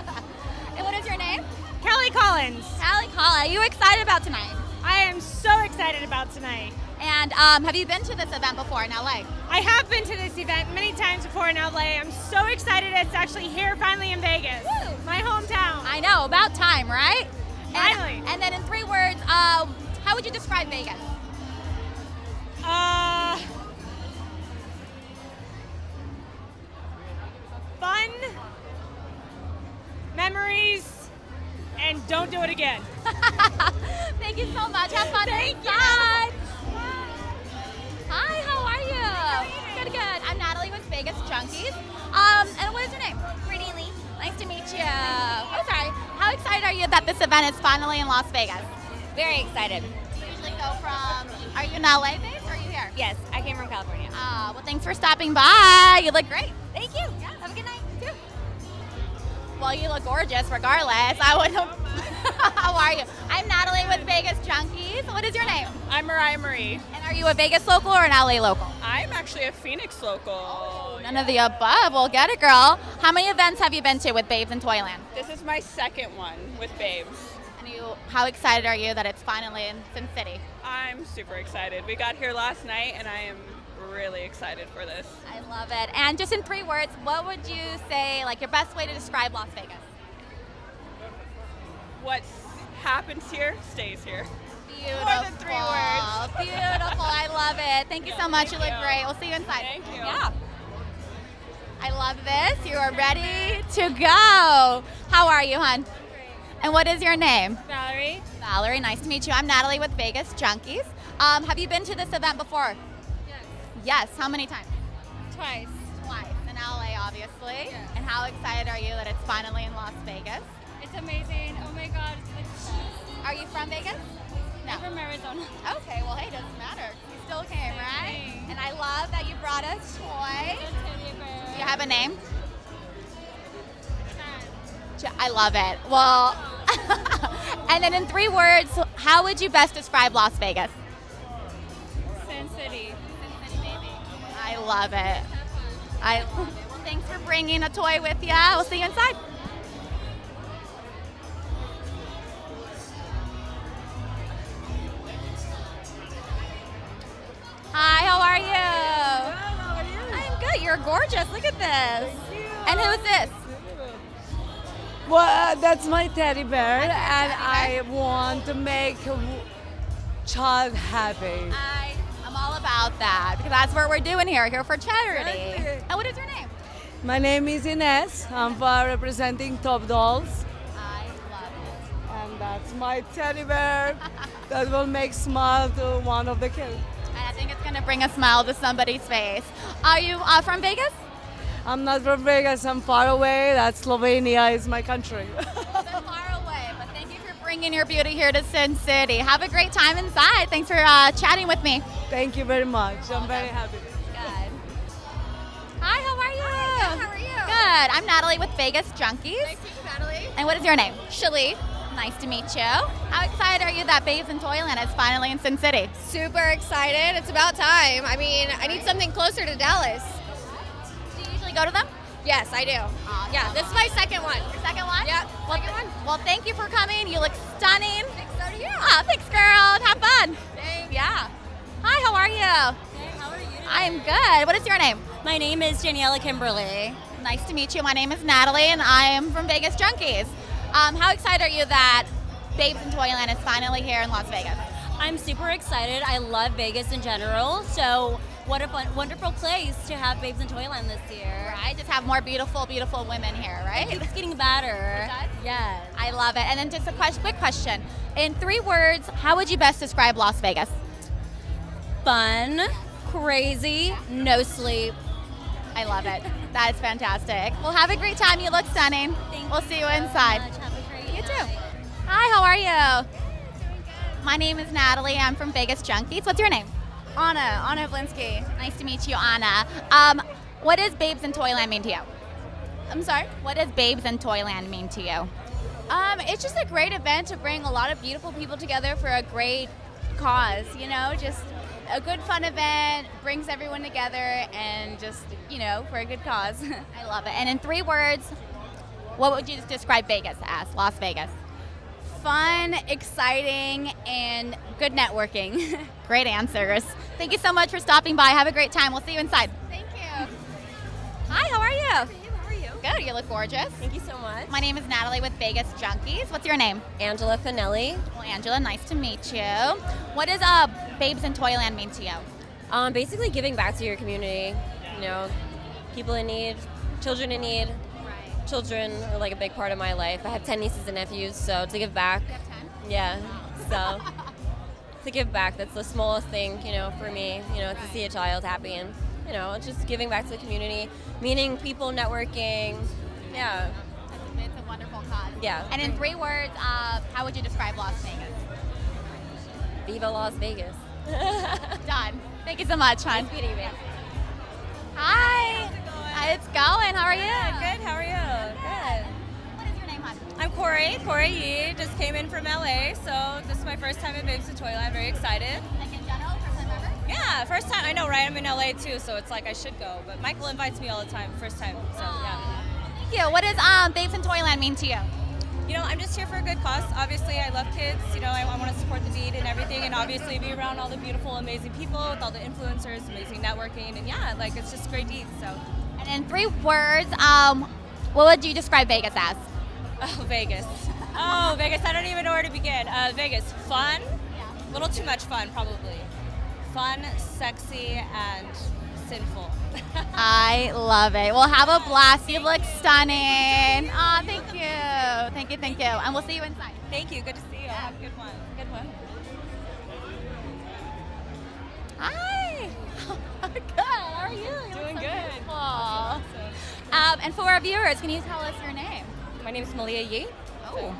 And what is your name? Kelly Collins. Callie Collins. Are you excited about tonight? I am so excited about tonight. And have you been to this event before in LA? I have been to this event many times before in LA. I'm so excited it's actually here finally in Vegas. Woo. My hometown. I know, about time, right? Finally. And then in 3 words, how would you describe Vegas? Fun, memories, and don't do it again. Thank you so much. Have fun Thank inside. Hi, how are you? Good, good. I'm Natalie with Vegas Junkeez. And what is your name? Brittany Lee. Nice to meet you. Oh, sorry. How excited are you that this event is finally in Las Vegas? Very excited. Do you usually go from, are you in LA based or are you here? Yes, I came from California. Well, thanks for stopping by. You look great. Thank you. Yeah, have a good night. You too. Well, you look gorgeous regardless. I would have. How are you? I'm Natalie with Vegas Junkeez. What is your name? I'm Mariah Marie. And are you a Vegas local or an LA local? I'm actually a Phoenix local. None of the above. Well, get it, girl. How many events have you been to with Babes in Toyland? This is my second one with Babes. And how excited are you that it's finally in Sin City? I'm super excited. We got here last night and I am really excited for this. I love it. And just in 3 words, what would you say, like your best way to describe Las Vegas? What happens here stays here. Beautiful. More than 3 words. Beautiful. I love it. Thank you so much. You look great. We'll see you inside. Thank you. Yeah. I love this. You are ready to go. How are you, hon? And what is your name? Valerie. Valerie, nice to meet you. I'm Natalie with Vegas Junkeez. Have you been to this event before? Yes. Yes. How many times? Twice. Twice. In LA, obviously. Yes. And how excited are you that it's finally in Las Vegas? It's amazing. Oh my God. It's like the best. Are you from Vegas? No. I'm from Arizona. Okay, well, hey, doesn't matter. You still came, Same right? thing. And I love that you brought a toy. It's a teddy bear. Do you have a name? I love it. Well, and then in 3 words, how would you best describe Las Vegas? Sin City. I love it. Well, thanks for bringing a toy with you. We'll see you inside. Hi, how are you? How are you? I'm good. You're gorgeous. Look at this. And who's this? Well, that's my teddy bear, and teddy I want to make a child happy. I'm all about that because that's what we're doing here for charity. Exactly. And what is your name? My name is Ines. I'm representing Top Dolls. I love it. And that's my teddy bear that will make smile to one of the kids. And I think it's going to bring a smile to somebody's face. Are you from Vegas? I'm not from Vegas. I'm far away. That's Slovenia is my country. A little bit far away, but thank you for bringing your beauty here to Sin City. Have a great time inside. Thanks for chatting with me. Thank you very much. I'm very happy. Good. Hi, how are you? Hi, how are you? Good. I'm Natalie with Vegas Junkeez. Nice to meet you, Natalie. And what is your name? Shali. Nice to meet you. How excited are you that Babes in Toyland is finally in Sin City? Super excited. It's about time. I mean, I need something closer to Dallas. Do you usually go to them? Yes, I do. Awesome. Yeah, this is my second one. Your second one? Yep. Well, Second one. Well, thank you for coming. You look stunning. Thanks, so do you. Oh, thanks, girl. Have fun. Thanks. Yeah. Hi, how are you? Hey, how are you? I'm good. What is your name? My name is Daniela Kimberly. Nice to meet you. My name is Natalie, and I am from Vegas Junkeez. How excited are you that Babes in Toyland is finally here in Las Vegas? I'm super excited. I love Vegas in general, so what a fun, wonderful place to have Babes in Toyland this year. Right, just have more beautiful, beautiful women here, right? It keeps getting better. It does? Yes. I love it. And then just a quick question. In 3 words, how would you best describe Las Vegas? Fun, crazy, no sleep. I love it. That is fantastic. Well, have a great time. You look stunning. We'll see you inside. Much. Have a great You night. too. Hi, how are you? My name is Natalie. I'm from Vegas Junkeez. What's your name? Anna Vlinsky. Nice to meet you, Anna. What does Babes in Toyland mean to you? I'm sorry? What does Babes in Toyland mean to you? It's just a great event to bring a lot of beautiful people together for a great cause, you know, just a good fun event, brings everyone together and just, you know, for a good cause. I love it. And in 3 words, what would you describe Vegas as, Las Vegas? Fun, exciting, and good networking. Great answers. Thank you so much for stopping by. Have a great time. We'll see you inside. Thank you. Hi, how are you? How are you? Good, you look gorgeous. Thank you so much. My name is Natalie with Vegas Junkeez. What's your name? Angela Finelli. Well, Angela, nice to meet you. What does Babes in Toyland mean to you? Basically giving back to your community. You know, people in need, children in need. Right. Children are like a big part of my life. I have 10 nieces and nephews, so to give back. You have 10? Yeah, so to give back, that's the smallest thing, you know, for me, you know, to see a child happy and, you know, just giving back to the community, meeting people, networking. Yeah. It's a wonderful cause. Yeah. And in 3 words, how would you describe Las Vegas? Viva Las Vegas. Done. Thank you so much, hon. Nice meeting you, man. Hi. It's going. How are you? Good. How are you? Good. What is your name, hon? I'm Corey Yee. Just came in from LA, so this is my first time at Babes in Toyland. I'm very excited. Like in general, first time ever? Yeah, first time. I know, right? I'm in LA too, so it's like I should go. But Michael invites me all the time. First time, so yeah. Thank you. What does Babes in Toyland mean to you? You know, I'm just here for a good cause. Obviously, I love kids. You know, I want to support the need and everything, and obviously be around all the beautiful, amazing people with all the influencers, amazing networking, and yeah, like it's just great deeds. So. And in 3 words, what would you describe Vegas as? Oh, Vegas. Oh, Vegas. I don't even know where to begin. Vegas. Fun. A little too much fun, probably. Fun, sexy, and sinful. I love it. Well, have a blast. You look stunning. Oh, thank you. Thank you. And we'll see you inside. Thank you. Good to see you. Have a good one. Good one. Hi. Good. How are you? You Doing look so good. beautiful. And for our viewers, can you tell us your name? My name is Malia Yee. Oh.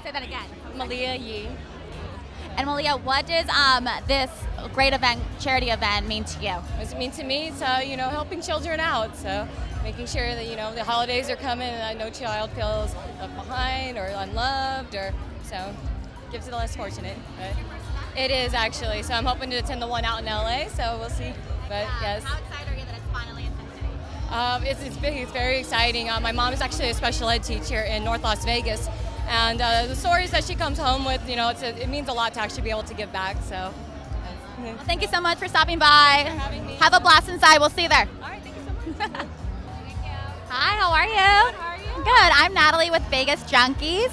Say that again. Malia Yee. And Malia, what does this great event, charity event, mean to you? What does it mean to me? It's, you know, helping children out. So making sure that, you know, the holidays are coming and no child feels left behind or unloved or so gives it the less fortunate. But it is actually. So I'm hoping to attend the one out in LA. So we'll see. But yes. How excited are you that it's finally in Sin City? It's big. It's very exciting. My mom is actually a special ed teacher in North Las Vegas. And the stories that she comes home with, you know, it means a lot to actually be able to give back. So, well, thank you so much for stopping by. Thanks for having me. Have a blast inside. We'll see you there. All right, thank you so much. Hi, how are you? Good, how are you? Good. I'm Natalie with Vegas Junkeez.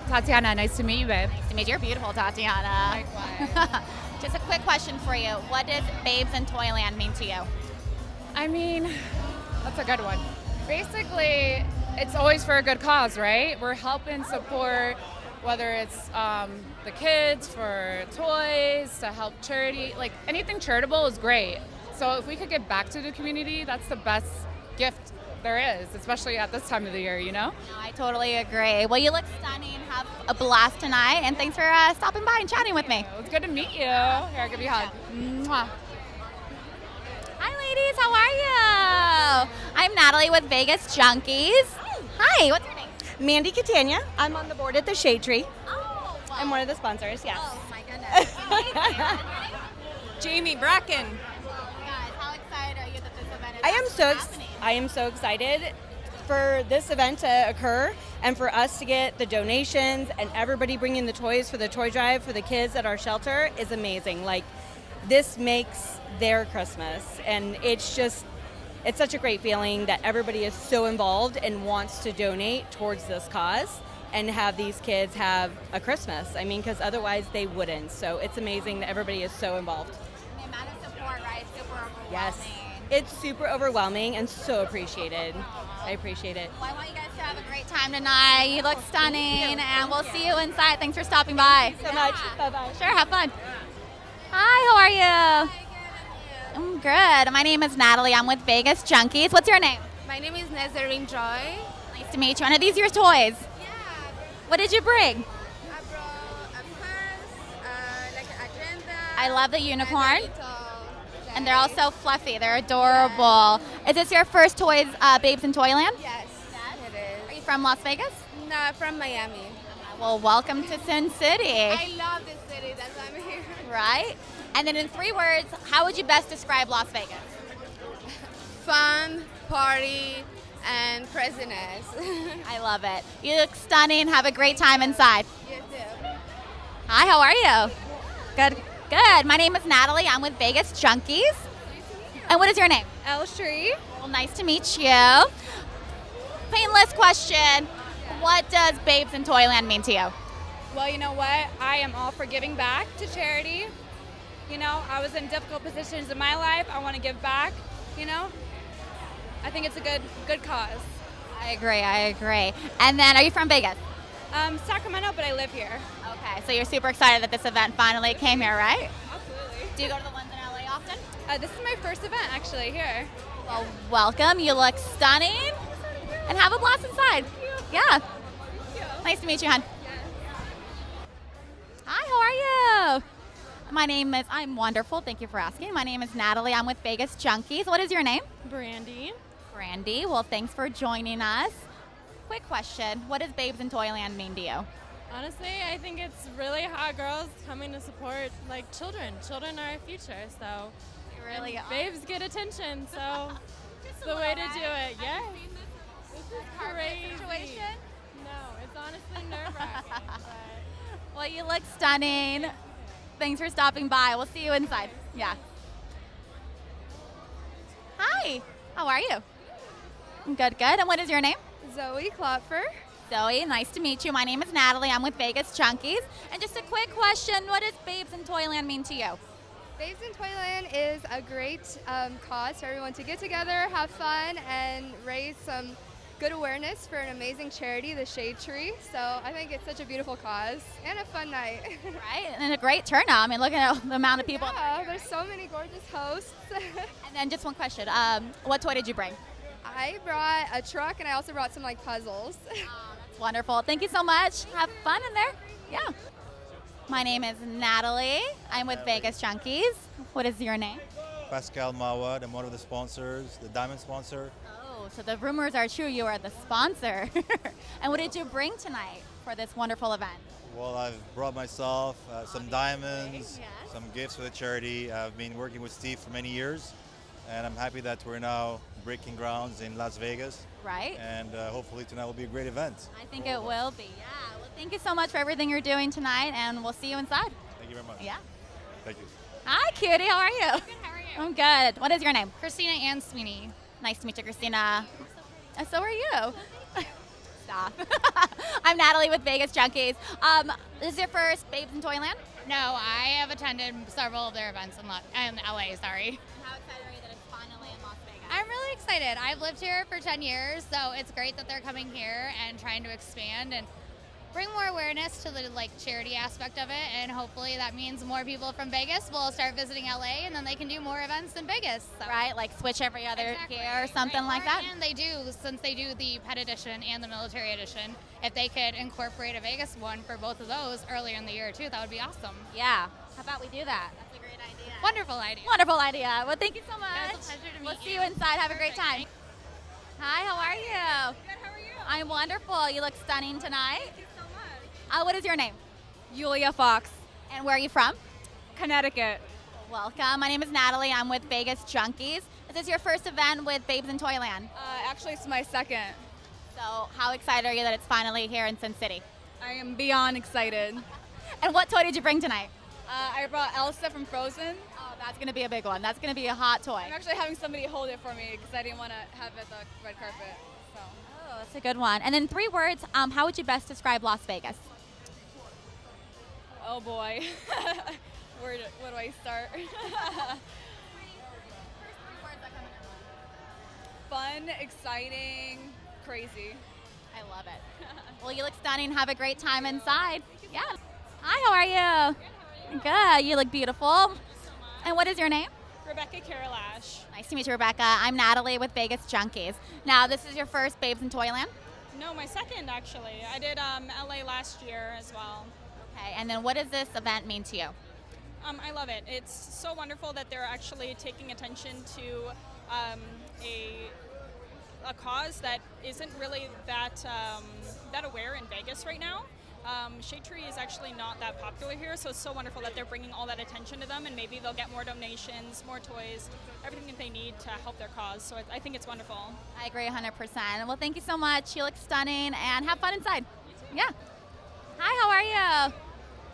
Tatiana, nice to meet you, babe. Nice to meet you. You're beautiful, Tatiana. Likewise. Just a quick question for you. What does Babes in Toyland mean to you? I mean, That's a good one. Basically, it's always for a good cause, right? We're helping support, whether it's the kids for toys, to help charity, like anything charitable is great. So if we could give back to the community, that's the best gift there is, especially at this time of the year, you know? No, I totally agree. Well, you look stunning. Have a blast tonight, and thanks for stopping by and chatting with me. It was good to meet you. Here, I'll give you a hug. Mwah. Hi, ladies. How are you? I'm Natalie with Vegas Junkeez. Hi, what's your name? Mandy Catania. I'm on the board at the Shade Tree. Oh, wow. I'm one of the sponsors, yes. Oh, my goodness. Jamie Bracken. Guys, how excited are you that this event is I am so excited for this event to occur and for us to get the donations and everybody bringing the toys for the toy drive for the kids at our shelter is amazing. Like, this makes their Christmas, and it's such a great feeling that everybody is so involved and wants to donate towards this cause and have these kids have a Christmas. I mean, because otherwise they wouldn't. So it's amazing that everybody is so involved. The amount of support, right? Super overwhelming. Yes. It's super overwhelming and so appreciated. I appreciate it. Well, I want you guys to have a great time tonight. You look stunning, and we'll see you inside. Thanks for stopping by. Thank you so much. Bye-bye. Sure, have fun. Hi, how are you? I'm good. My name is Natalie. I'm with Vegas Junkeez. What's your name? My name is Nazarene Joy. Nice to meet you. And are these your toys? Yeah. What did you bring? I brought a purse, like an agenda. I love the unicorn. And they're all so fluffy. They're adorable. Is this your first toys, Babes in Toyland? Yes, it is. Are you from Las Vegas? No, from Miami. Well, welcome to Sin City. I love this city. That's why I'm here. Right? And then in 3 words, how would you best describe Las Vegas? Fun, party, and craziness. I love it. You look stunning. Have a great time inside. You too. Hi, how are you? Good. Good. My name is Natalie. I'm with Vegas Junkeez. And what is your name? Elstree. Well, nice to meet you. Painless question. What does Babes in Toyland mean to you? Well, you know what? I am all for giving back to charity. You know, I was in difficult positions in my life. I want to give back, you know. I think it's a good cause. I agree. And then, are you from Vegas? Sacramento, but I live here. Okay, so you're super excited that this event finally came here, right? Absolutely. Do you go to the ones in LA often? This is my first event, actually, here. Well, welcome. You look stunning. And have a blast inside. Yeah. Nice to meet you, hon. Hi, how are you? I'm wonderful. Thank you for asking. My name is Natalie. I'm with Vegas Junkeez. What is your name? Brandy. Brandy. Well, thanks for joining us. Quick question. What does Babes in Toyland mean to you? Honestly, I think it's really hot girls coming to support, like, children. Children are our future, so. You really are. Babes get attention, so it's the way to do it. Yeah. This is crazy. Situation? No, it's honestly nerve-wracking. Well, you look stunning. Thanks for stopping by. We'll see you inside. Yeah. Hi. How are you? Good. And what is your name? Zoe Klopfer. Zoe, nice to meet you. My name is Natalie. I'm with Vegas Junkeez. And just a quick question. What does Babes in Toyland mean to you? Babes in Toyland is a great cause for everyone to get together, have fun, and raise some good awareness for an amazing charity, the Shade Tree. So I think it's such a beautiful cause and a fun night. Right, and a great turnout. I mean, look at the amount of people. Yeah, there's so many gorgeous hosts. And then just one question. What toy did you bring? I brought a truck, and I also brought some puzzles. That's wonderful. Thank you so much. Have fun in there. Yeah. My name is Natalie. I'm with Vegas Junkeez. What is your name? Pascal Mawad. I'm one of the sponsors, the diamond sponsor. Oh, so the rumors are true. You are the sponsor. And what did you bring tonight for this wonderful event? Well, I've brought myself some diamonds, some gifts for the charity. I've been working with Steve for many years, and I'm happy that we're now breaking grounds in Las Vegas. Right. And hopefully tonight will be a great event. I think it will be, yeah. Well, thank you so much for everything you're doing tonight, and we'll see you inside. Thank you very much. Yeah. Thank you. Hi, cutie. How are you? Good. How are you? I'm good. What is your name? Christina Ann Sweeney. Nice to meet you, Christina. So are you. Stop. I'm Natalie with Vegas Junkeez. This is your first Babes in Toyland? No, I have attended several of their events in LA, sorry. How excited are you that it's finally in Las Vegas? I'm really excited. I've lived here for 10 years, so it's great that they're coming here and trying to expand and bring more awareness to the charity aspect of it, and hopefully that means more people from Vegas will start visiting LA, and then they can do more events in Vegas. So. Right, like switch every other year or something like that. And they do, since they do the pet edition and the military edition. If they could incorporate a Vegas one for both of those earlier in the year too, that would be awesome. Yeah. How about we do that? That's a great idea. Wonderful idea. Wonderful idea. Well, thank you so much. It was a pleasure to meet We'll see you inside. Have a great time. Hi, how are you? Good, how are you? I'm wonderful. You look stunning tonight. Thank you so much. What is your name? Julia Fox. And where are you from? Connecticut. Welcome. My name is Natalie. I'm with Vegas Junkeez. Is this your first event with Babes in Toyland? Actually, it's my second. So how excited are you that it's finally here in Sin City? I am beyond excited. And what toy did you bring tonight? I brought Elsa from Frozen. Oh, that's going to be a big one. That's going to be a hot toy. I'm actually having somebody hold it for me because I didn't want to have it at the red carpet. So. Oh, that's a good one. And in 3 words, how would you best describe Las Vegas? Oh boy. Where do I start? Fun, exciting, crazy. I love it. Well, you look stunning. Have a great time inside. Yeah. Hi, how are you? Good, how are you? Good. You look beautiful. And what is your name? Rebecca Carolash. Nice to meet you, Rebecca. I'm Natalie with Vegas Junkeez. Now, this is your first Babes in Toyland? No, my second, actually. I did LA last year as well. Okay, and then what does this event mean to you? I love it. It's so wonderful that they're actually taking attention to a cause that isn't really that aware in Vegas right now. Shade Tree is actually not that popular here, so it's so wonderful that they're bringing all that attention to them, and maybe they'll get more donations, more toys, everything that they need to help their cause. So I think it's wonderful. I agree 100%. Well, thank you so much. You look stunning, and have fun inside. Yeah. Hi, how are you?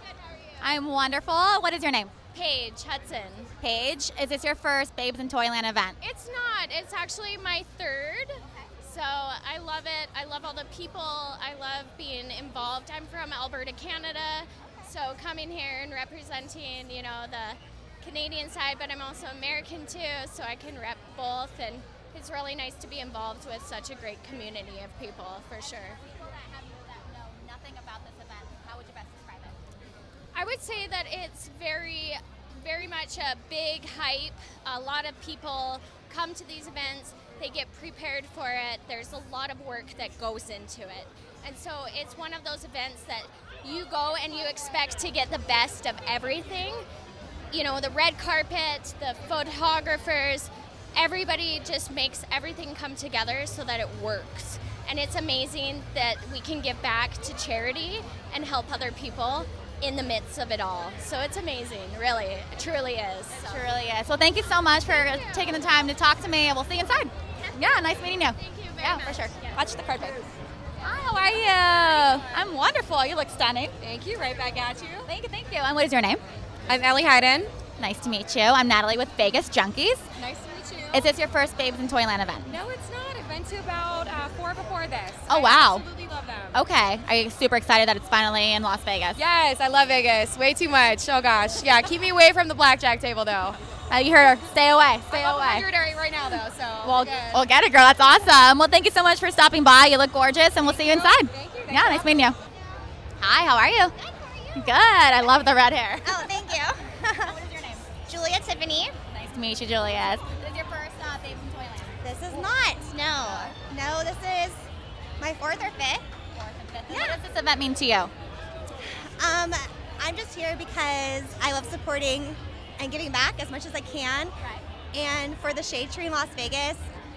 Good, how are you? I'm wonderful. What is your name? Paige Hudson. Paige, is this your first Babes in Toyland event? It's not. It's actually my third. So I love it. I love all the people. I love being involved. I'm from Alberta, Canada. So coming here and representing, the Canadian side, but I'm also American too, so I can rep both. And it's really nice to be involved with such a great community of people, for sure. People that know nothing about this event, how would you best describe it? I would say that it's very, very much a big hype. A lot of people come to these events. They get prepared for it. There's a lot of work that goes into it. And so it's one of those events that you go and you expect to get the best of everything. The red carpet, the photographers, everybody just makes everything come together so that it works. And it's amazing that we can give back to charity and help other people in the midst of it all. So it's amazing, really. It truly is. It truly is. Well, thank you so much for taking the time to talk to me, and we'll see you inside. Yeah, nice meeting you. Thank you very much. For sure. Yeah. Watch the carpet. Hi, how are you? I'm wonderful. You look stunning. Thank you. Right back at you. Thank you. And what is your name? I'm Ellie Hayden. Nice to meet you. I'm Natalie with Vegas Junkeez. Nice to meet you. Is this your first Babes in Toyland event? No, it's not. I've been to about 4 before this. Oh, wow. I absolutely love them. Okay. Are you super excited that it's finally in Las Vegas? Yes, I love Vegas. Way too much. Oh, gosh. Yeah, keep me away from the blackjack table, though. You heard her. Stay away. Stay I'm away. 100 right now, though, so We'll get it, girl. That's awesome. Well, thank you so much for stopping by. You look gorgeous, and we'll see you inside. Thank you. Yeah, nice meeting you. Hi, how are you? Good, how are you? Good. I love the red hair. Oh, thank you. What is your name? Julia Tiffany. Nice to meet you, Juliet. This is your first Babes in Toyland. This is not. No, this is my 4th or 5th. Yeah. What does this event mean to you? I'm just here because I love supporting and giving back as much as I can. Right. And for the Shade Tree in Las Vegas,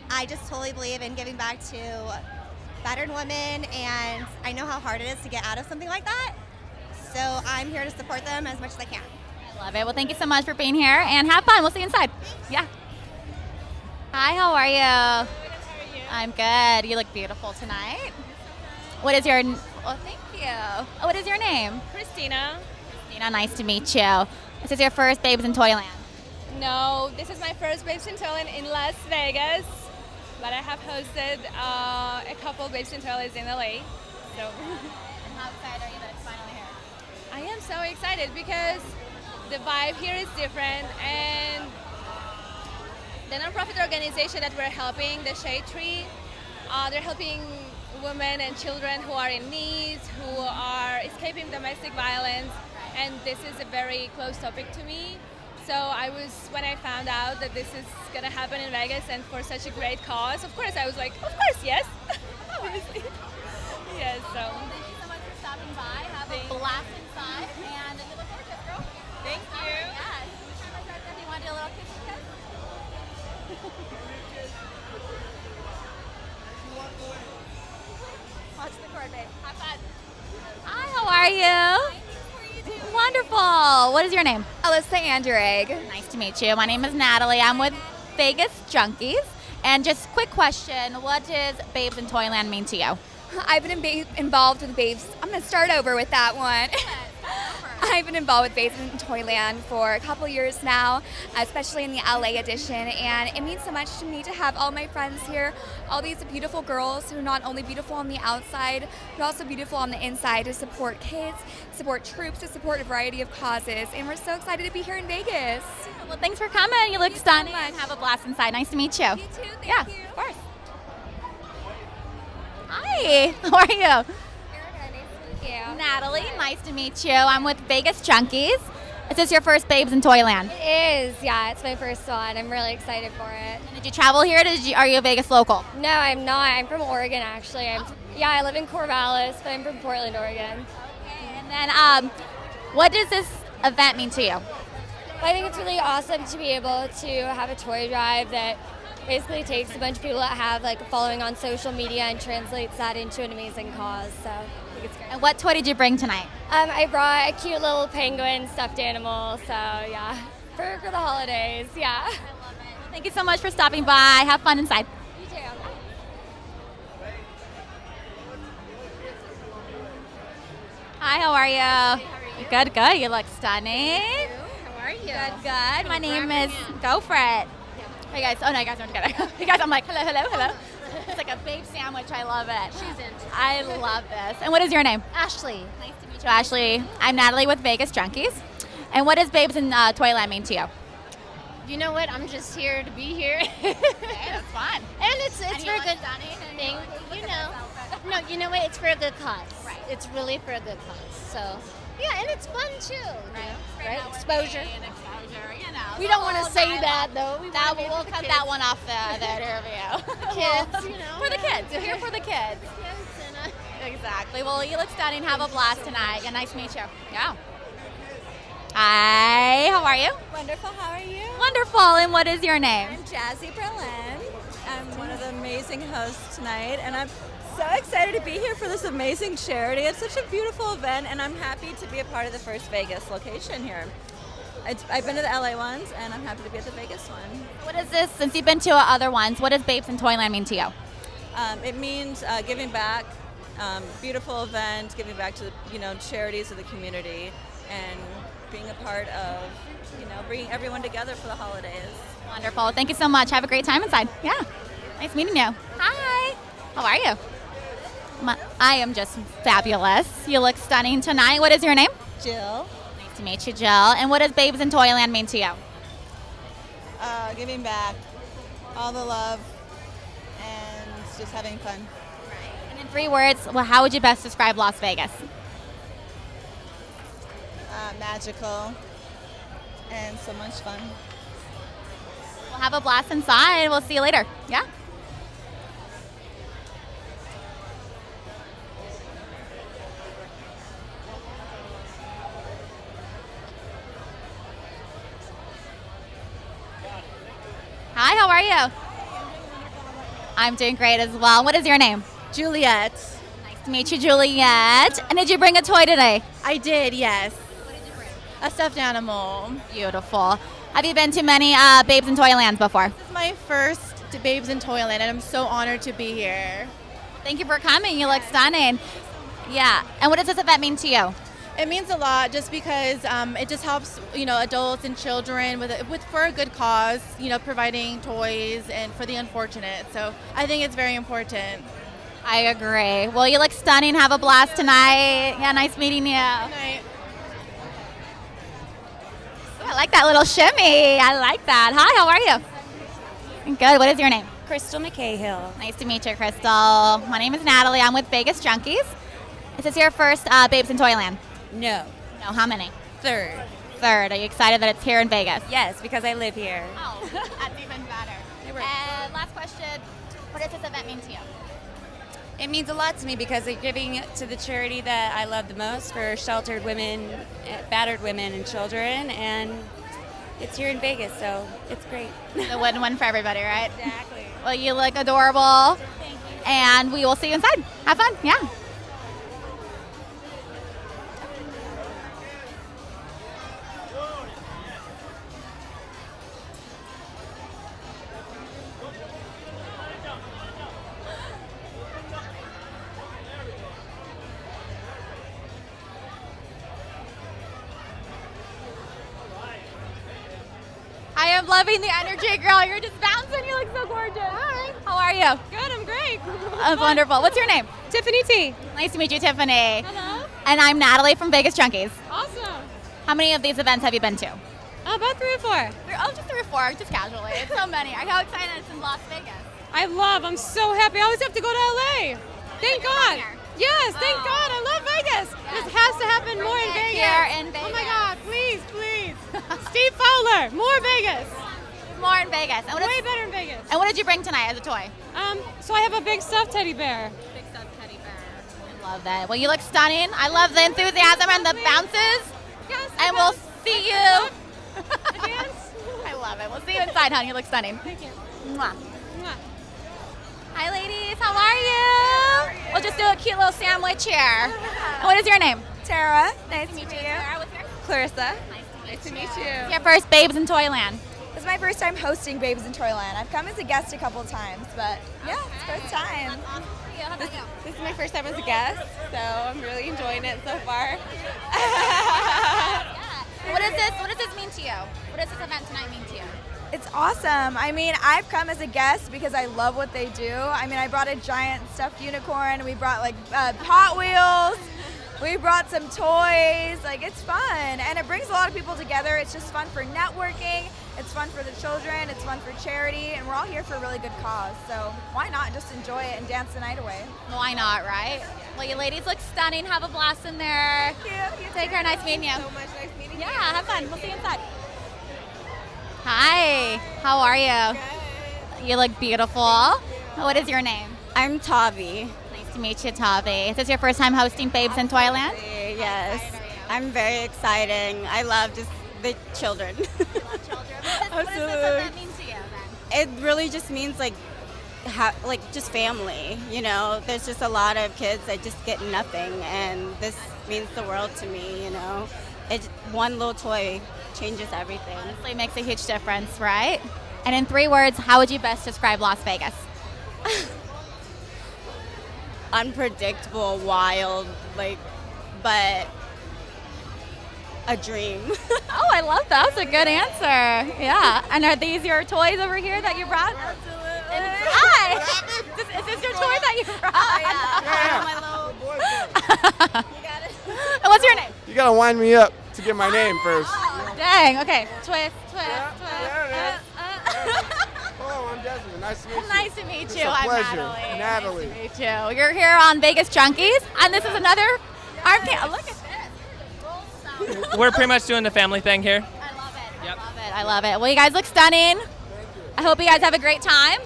I just totally believe in giving back to battered women, and I know how hard it is to get out of something like that. So I'm here to support them as much as I can. I love it. Well, thank you so much for being here, and have fun. We'll see you inside. Yeah. Hi, how are you? I'm good. You look beautiful tonight. What is your... Well, thank you. What is your name? Christina. Christina, nice to meet you. This is your first Babes in Toyland. No, this is my first Babes in Toyland in Las Vegas, but I have hosted a couple Babes in Toylands in LA. So. And how excited are you that it's finally here? I am so excited because the vibe here is different, and the nonprofit organization that we're helping, the Shade Tree. They're helping women and children who are in need, who are escaping domestic violence, and this is a very close topic to me. So when I found out that this is going to happen in Vegas and for such a great cause, of course I was like, of course, yes. Obviously. Yes, so. Thank you so much for stopping by. Have a blast inside, and you look gorgeous, girl. Thank you. Yes. Do you want to do a little kiss? Watch the court, babe. Have fun. Hi, how are you? Wonderful. What is your name? Alyssa Anderegg. Nice to meet you. My name is Natalie. I'm with Vegas Junkeez. And just quick question, what does Babes in Toyland mean to you? I've been involved with Babes. I'm going to start over with that one. I've been involved with Babes in Toyland for a couple years now, especially in the LA edition, and it means so much to me to have all my friends here, all these beautiful girls who are not only beautiful on the outside, but also beautiful on the inside, to support kids, support troops, to support a variety of causes, and we're so excited to be here in Vegas. Well, thanks for coming. You look stunning. So have a blast inside. Nice to meet you. You too. Thank you. Of course. Hi. How are you? Natalie, nice to meet you. I'm with Vegas Junkeez. Is this your first Babes in Toyland? It is, yeah. It's my first one. I'm really excited for it. And did you travel here? Are you a Vegas local? No, I'm not. I'm from Oregon, actually. I live in Corvallis, but I'm from Portland, Oregon. Okay. And then, what does this event mean to you? Well, I think it's really awesome to be able to have a toy drive that basically takes a bunch of people that have like a following on social media and translates that into an amazing cause. So I think it's great. And what toy did you bring tonight? I brought a cute little penguin stuffed animal. So yeah, for the holidays. Yeah. I love it. Well, thank you so much for stopping by. Have fun inside. You too. Hi, how are you? How are you? Good, good. You look stunning. How are you? Good, good. My name is. Go for it. Hey guys. Oh no, you guys aren't together. You guys, I'm like, hello, hello, hello. It's like a babe sandwich. I love it. She's in. I love this. And what is your name? Ashley. Nice to meet you, Ashley. I'm Natalie with Vegas Junkeez. And what does Babes in Toyland mean to you? You know what? I'm just here to be here. Okay, that's fun. And it's And for you a look good stunning, and thing. look You at know. this outfit. No, you know what? It's for a good cause. Right. It's really for a good cause. So yeah, and it's fun too. Right? Exposure. Exposure, you know. We don't want to say that though. We'll cut that one off the interview. Kids, you know. For the kids. We're here for the kids. Exactly. Well, you look stunning. Have a blast tonight. Yeah, nice to meet you. Yeah. Hi, how are you? Wonderful, how are you? Wonderful. And what is your name? I'm Jazzy Berlin. I'm one of the amazing hosts tonight, and I'm so excited to be here for this amazing charity. It's such a beautiful event, and I'm happy to be a part of the first Vegas location here. I've been to the LA ones, and I'm happy to be at the Vegas one. What is this? Since you've been to other ones, what does Babes in Toyland mean to you? It means giving back, beautiful event, giving back to charities of the community, and being a part of bringing everyone together for the holidays. Wonderful. Thank you so much. Have a great time inside. Yeah. Nice meeting you. Hi. How are you? I am just fabulous. You look stunning tonight. What is your name? Jill. Nice to meet you, Jill. And what does Babes in Toyland mean to you? Giving back, all the love, and just having fun. Right. And in 3 words, well, how would you best describe Las Vegas? Magical and so much fun. We'll have a blast inside. We'll see you later. Yeah? Hi, how are you? I'm doing great as well. What is your name? Juliet. Nice to meet you, Juliet. And did you bring a toy today? I did, yes. What did you bring? A stuffed animal. Beautiful. Have you been to many Babes in Toylands before? This is my first Babes in Toyland, and I'm so honored to be here. Thank you for coming. You look stunning. Yeah. And what does this event mean to you? It means a lot just because it just helps, adults and children for a good cause, providing toys and for the unfortunate. So I think it's very important. I agree. Well, you look stunning. Have a blast tonight. Yeah, nice meeting you. Good night. I like that little shimmy. I like that. Hi, how are you? Good. What is your name? Crystal McCahill. Nice to meet you, Crystal. My name is Natalie. I'm with Vegas Junkeez. Is this your first Babes in Toyland? No. No. How many? Third. Third. Are you excited that it's here in Vegas? Yes, because I live here. Oh, that's even better. And last question. What does this event mean to you? It means a lot to me because they're giving to the charity that I love the most for sheltered women, battered women and children, and it's here in Vegas, so it's great. A win-win for everybody, right? Exactly. Well, you look adorable. Thank you. And we will see you inside. Have fun. Yeah. I am loving the energy, girl. You're just bouncing. You look so gorgeous. Hi. How are you? Good, I'm great. That's wonderful. What's your name? Tiffany T. Nice to meet you, Tiffany. Hello. And I'm Natalie from Vegas Junkeez. Awesome. How many of these events have you been to? About 3 or 4. Just 3 or 4, just casually. It's so many. Are you excited it's in Las Vegas? I'm so happy. I always have to go to LA. Thank God. Yes, thank God. I love Vegas. Yes. This has to happen more in Vegas. Here in Vegas. Oh my God, please, please. Steve Fowler, more Vegas. More in Vegas. And Way better in Vegas. And what did you bring tonight as a toy? So I have a big stuffed teddy bear. Big stuffed teddy bear. I love that. Well, you look stunning. I love the enthusiasm and the bounces. Yes. And we'll see you. Dance. I love it. We'll see you inside, honey. You look stunning. Thank you. Mwah. Mwah. Hi, ladies. How are you? We'll just do a cute little sandwich here. And what is your name? Tara. Nice to meet you. Sarah, what's your name? Clarissa. Nice to meet you. It's your first Babes in Toyland. This is my first time hosting Babes in Toyland. I've come as a guest a couple of times, but yeah, it's first time. That's awesome for you. How about you? This is my first time as a guest, so I'm really enjoying it so far. What does this mean to you? What does this event tonight mean to you? It's awesome. I mean, I've come as a guest because I love what they do. I mean, I brought a giant stuffed unicorn. We brought like Hot Wheels. We brought some toys. Like, it's fun. And it brings a lot of people together. It's just fun for networking. It's fun for the children. It's fun for charity. And we're all here for a really good cause. So why not just enjoy it and dance the night away? Why not, right? Well, you ladies look stunning. Have a blast in there. Thank you. Take care. Nice meeting you. So much. Nice meeting you. Yeah, have fun. We'll see you inside. Hi. How are you? Good. You look beautiful. What is your name? I'm Tavi. Nice to meet you, Tavi. Is this your first time hosting Babes in Toyland? Yes. I'm very excited. I love just the children. What does this event mean to you then? It really just means like just family, you know. There's just a lot of kids that just get nothing, and this means the world to me, you know. One little toy changes everything. Honestly, it makes a huge difference, right? And in 3 words, how would you best describe Las Vegas? Unpredictable, wild, but a dream. Oh, I love that. That's a good answer. Yeah. And are these your toys over here that you brought? Absolutely. Hi. Is this your toy that you brought? Oh, yeah. You got it. And what's your name? You gotta wind me up to get my name first. Dang. Okay. Twist. Oh, I'm Desmond. Nice to meet you. Nice to meet It's you. a I'm pleasure. Natalie. Nice to meet you. You're here on Vegas Junkeez, and this is another arm can't. Look at this. We're pretty much doing the family thing here. I love it. Yep. I love it. I love it. Well, you guys look stunning. I hope you guys have a great time.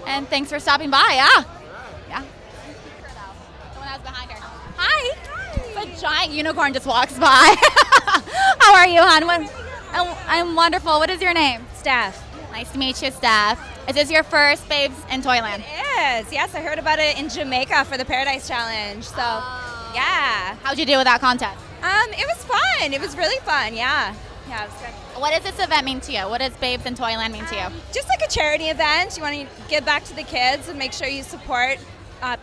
And thanks for stopping by. Yeah. Yeah. The one that was behind her. Hi. A giant unicorn just walks by. How are you, hon? I'm wonderful. What is your name? Steph. Nice to meet you, Steph. Is this your first Babes in Toyland? It is. Yes, I heard about it in Jamaica for the Paradise Challenge. So, yeah. How'd you do with that contest? It was fun. It was really fun. Yeah. Yeah, it was good. What does this event mean to you? What does Babes in Toyland mean to you? Just like a charity event. You want to give back to the kids and make sure you support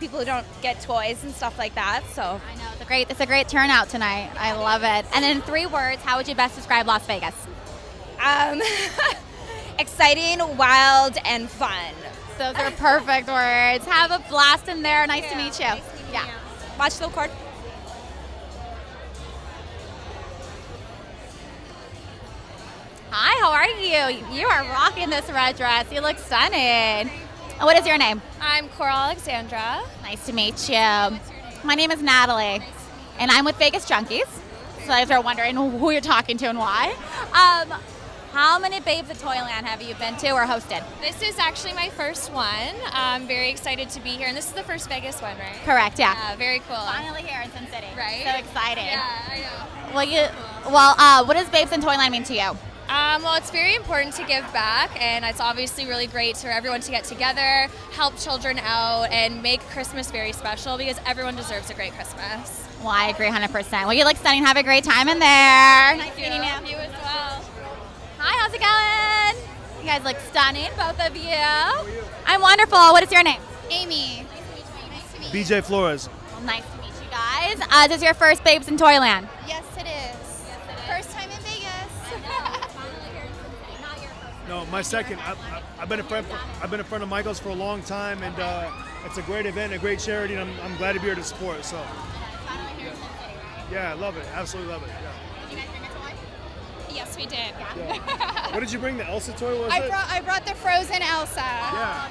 people who don't get toys and stuff like that. So I know it's a great turnout tonight. I love it. And in 3 words, how would you best describe Las Vegas? Exciting, wild, and fun. Those are perfect words. Have a blast in there. Nice to meet you. Yeah. Watch the court. Hi, how are you? You are rocking this red dress. You look stunning. And what is your name? I'm Coral Alexandra. Nice to meet you. My name is Natalie, and I'm with Vegas Junkeez. So if you're wondering who you're talking to and why. How many Babes at Toyland have you been to or hosted? This is actually my first one. I'm very excited to be here, and this is the first Vegas one, right? Correct, yeah. Very cool. Finally here in Sin City. Right? So excited. Yeah, I know. What does Babes in Toyland mean to you? Well, it's very important to give back, and it's obviously really great for everyone to get together, help children out, and make Christmas very special because everyone deserves a great Christmas. Well, I agree 100%. Well, you look stunning. Have a great time in there. Nice meeting you. You as well. Hi, how's it going? You guys look stunning, both of you. I'm wonderful. What is your name? Amy. BJ Flores. Well, nice to meet you guys. This is your first Babes in Toyland. Yes, it is. First time in Vegas. No, my second. I've been a friend of Michael's for a long time, and it's a great event, a great charity, and I'm glad to be here to support. So. Yeah, I love it. Absolutely love it. Yeah. Yes, we did. Yeah. What did you bring? The Elsa toy? What was it? I brought the frozen Elsa. Yeah.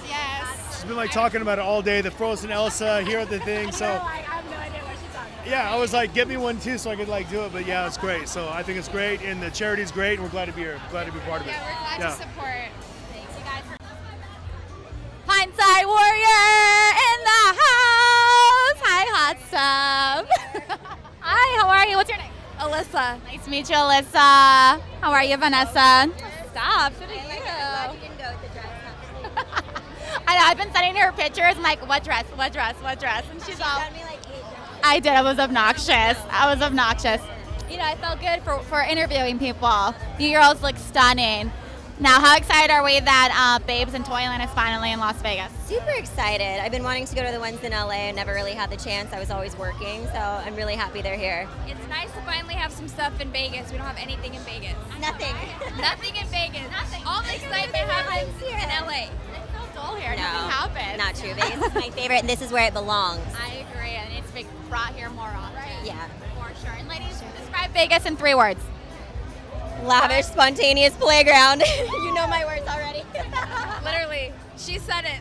Yes. She's been like talking about it all day. The frozen Elsa here at the thing. So. I have no idea what she's talking about. Yeah, I was like, get me one too, so I could like do it. But yeah, it's great. So I think it's great, and the charity's great, and we're glad to be here. Glad to be part of it. Yeah, we're glad to support. Thanks, you guys. Hindsight Warrior in the house. Hi, hot stuff. Hi, how are you? What's your name? Alyssa. Nice to meet you, Alyssa. How are you, Vanessa? Stop. I know, I've been sending her pictures. I'm like, what dress? What dress? What dress? And she's all. Sent me like 8 dresses. I did. I was obnoxious. You know, I felt good for interviewing people. You girls look stunning. Now, how excited are we that Babes in Toyland is finally in Las Vegas? Super excited. I've been wanting to go to the ones in LA. I never really had the chance. I was always working, so I'm really happy they're here. It's nice to finally have some stuff in Vegas. We don't have anything in Vegas. Nothing. Nothing in Vegas. Nothing. All the excitement happens in LA. It's so dull here. No, Nothing happens. not true. Vegas is my favorite, and this is where it belongs. I agree. And it needs to be brought here more often. Right. Yeah. For sure. And ladies, describe Vegas in 3 words. Lavish, spontaneous playground. You know my words already. Literally. She said it.